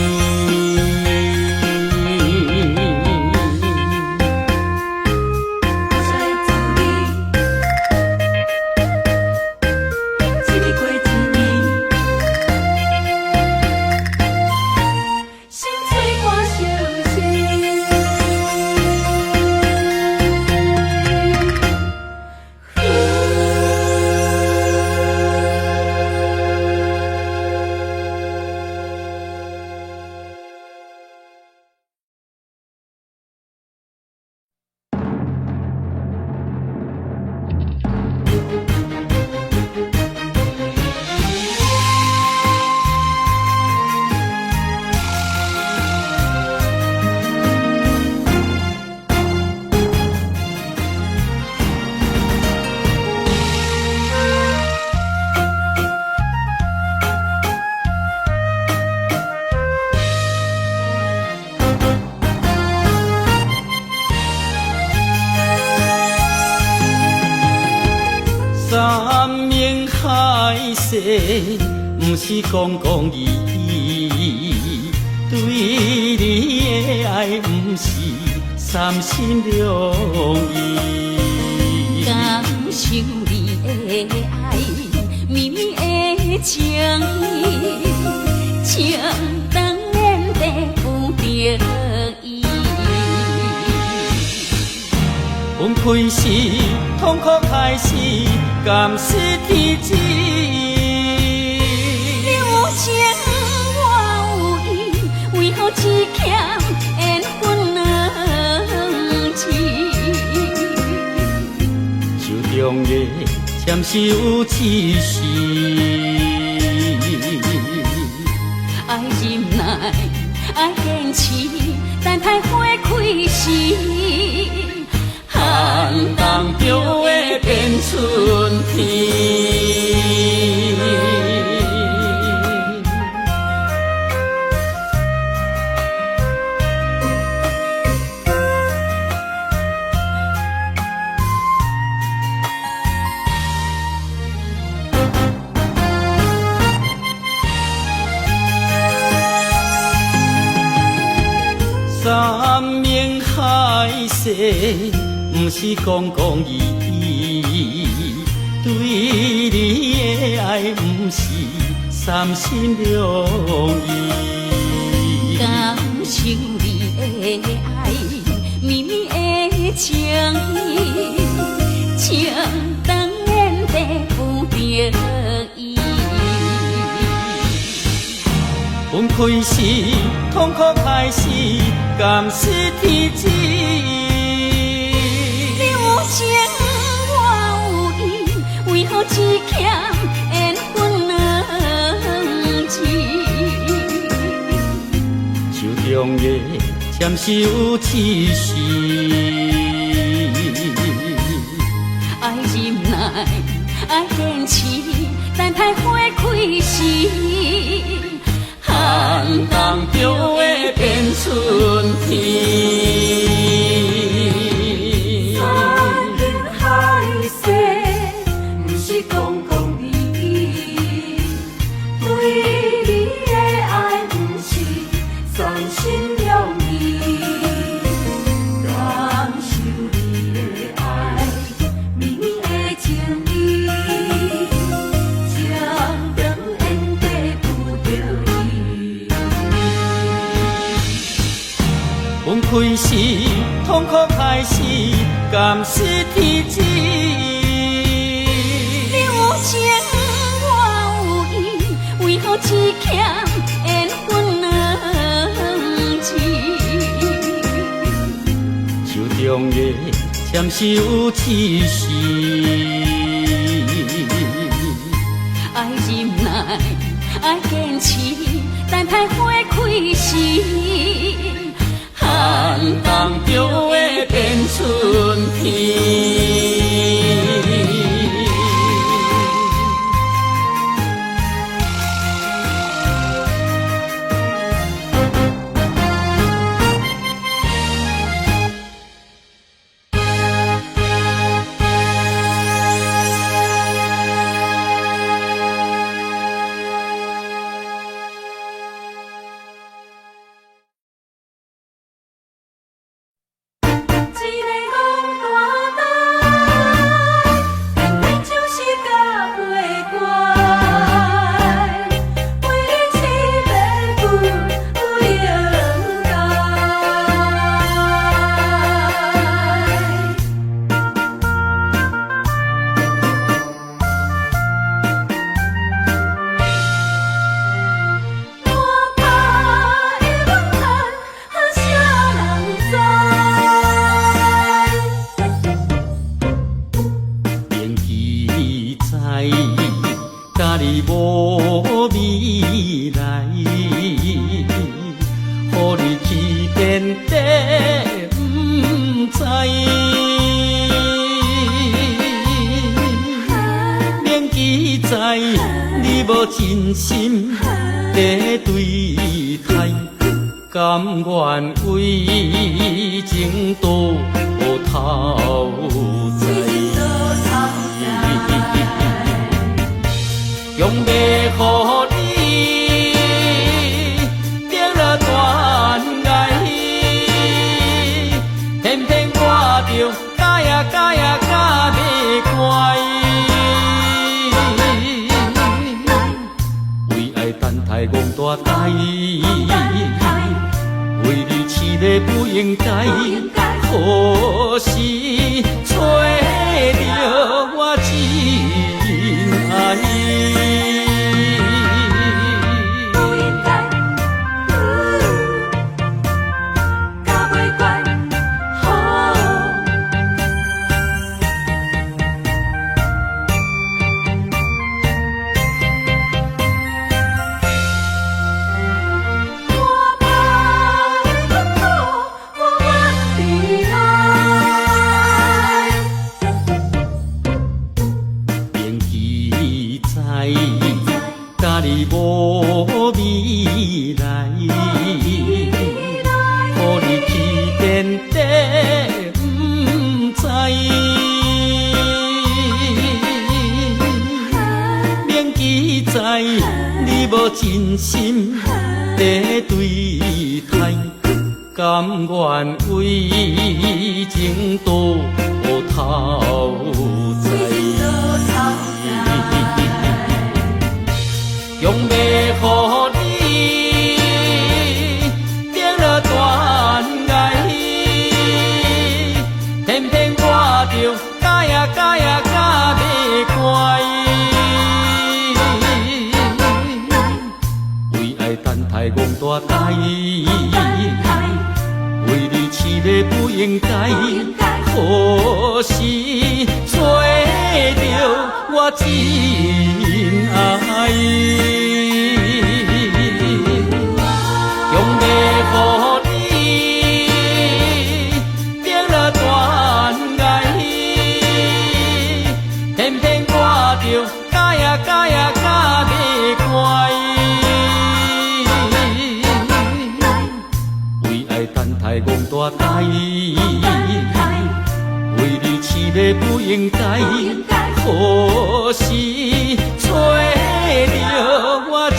山盟海誓，不是讲讲义义，对你的爱不是三心两意。感受你的爱，绵绵的情意，情当然地有着伊。分开时，痛苦开始，甘是天知。你有情我有意，为何只欠缘分两字？手中的签是有刺丝，爱忍耐，爱坚持，等待花开时。寒冬就会变春天。山盟海誓，不是讲讲义义，对你的爱不是三心两意。感受你的爱，绵绵的情意，情当然地有着伊。分开时，痛苦开始，甘是天知。你有情我有意，为何只欠缘分两字？手中的签是有刺丝，爱忍耐，爱坚持，等待花开时。寒冬就会变春天。山盟海誓，不是讲讲义义，对你的爱不是三心两意。感受你的爱，绵绵的情意，情当然地有着伊。分开时，痛苦开始，甘是天知。你有永远签守一世。爱忍耐，爱坚持，等待花开时，寒冬就会变春天。真心在对待，甘愿为情多头在，用要予你定了断爱，偏偏我着假呀假呀假袂乖。大台，为你痴迷不应该，可是找到我真爱。假如无未来，予你去遍地不知，免记载你无真心在对待，甘愿为情多头在。用要予你定了断爱，偏偏我着假呀假呀假袂乖。为爱等待憨大台，为你痴迷不应该，可是找到我真爱。用要予你定了断爱，偏偏我着假呀假呀假袂乖。为爱等待憨大台，为你痴迷不应该，可是找到我真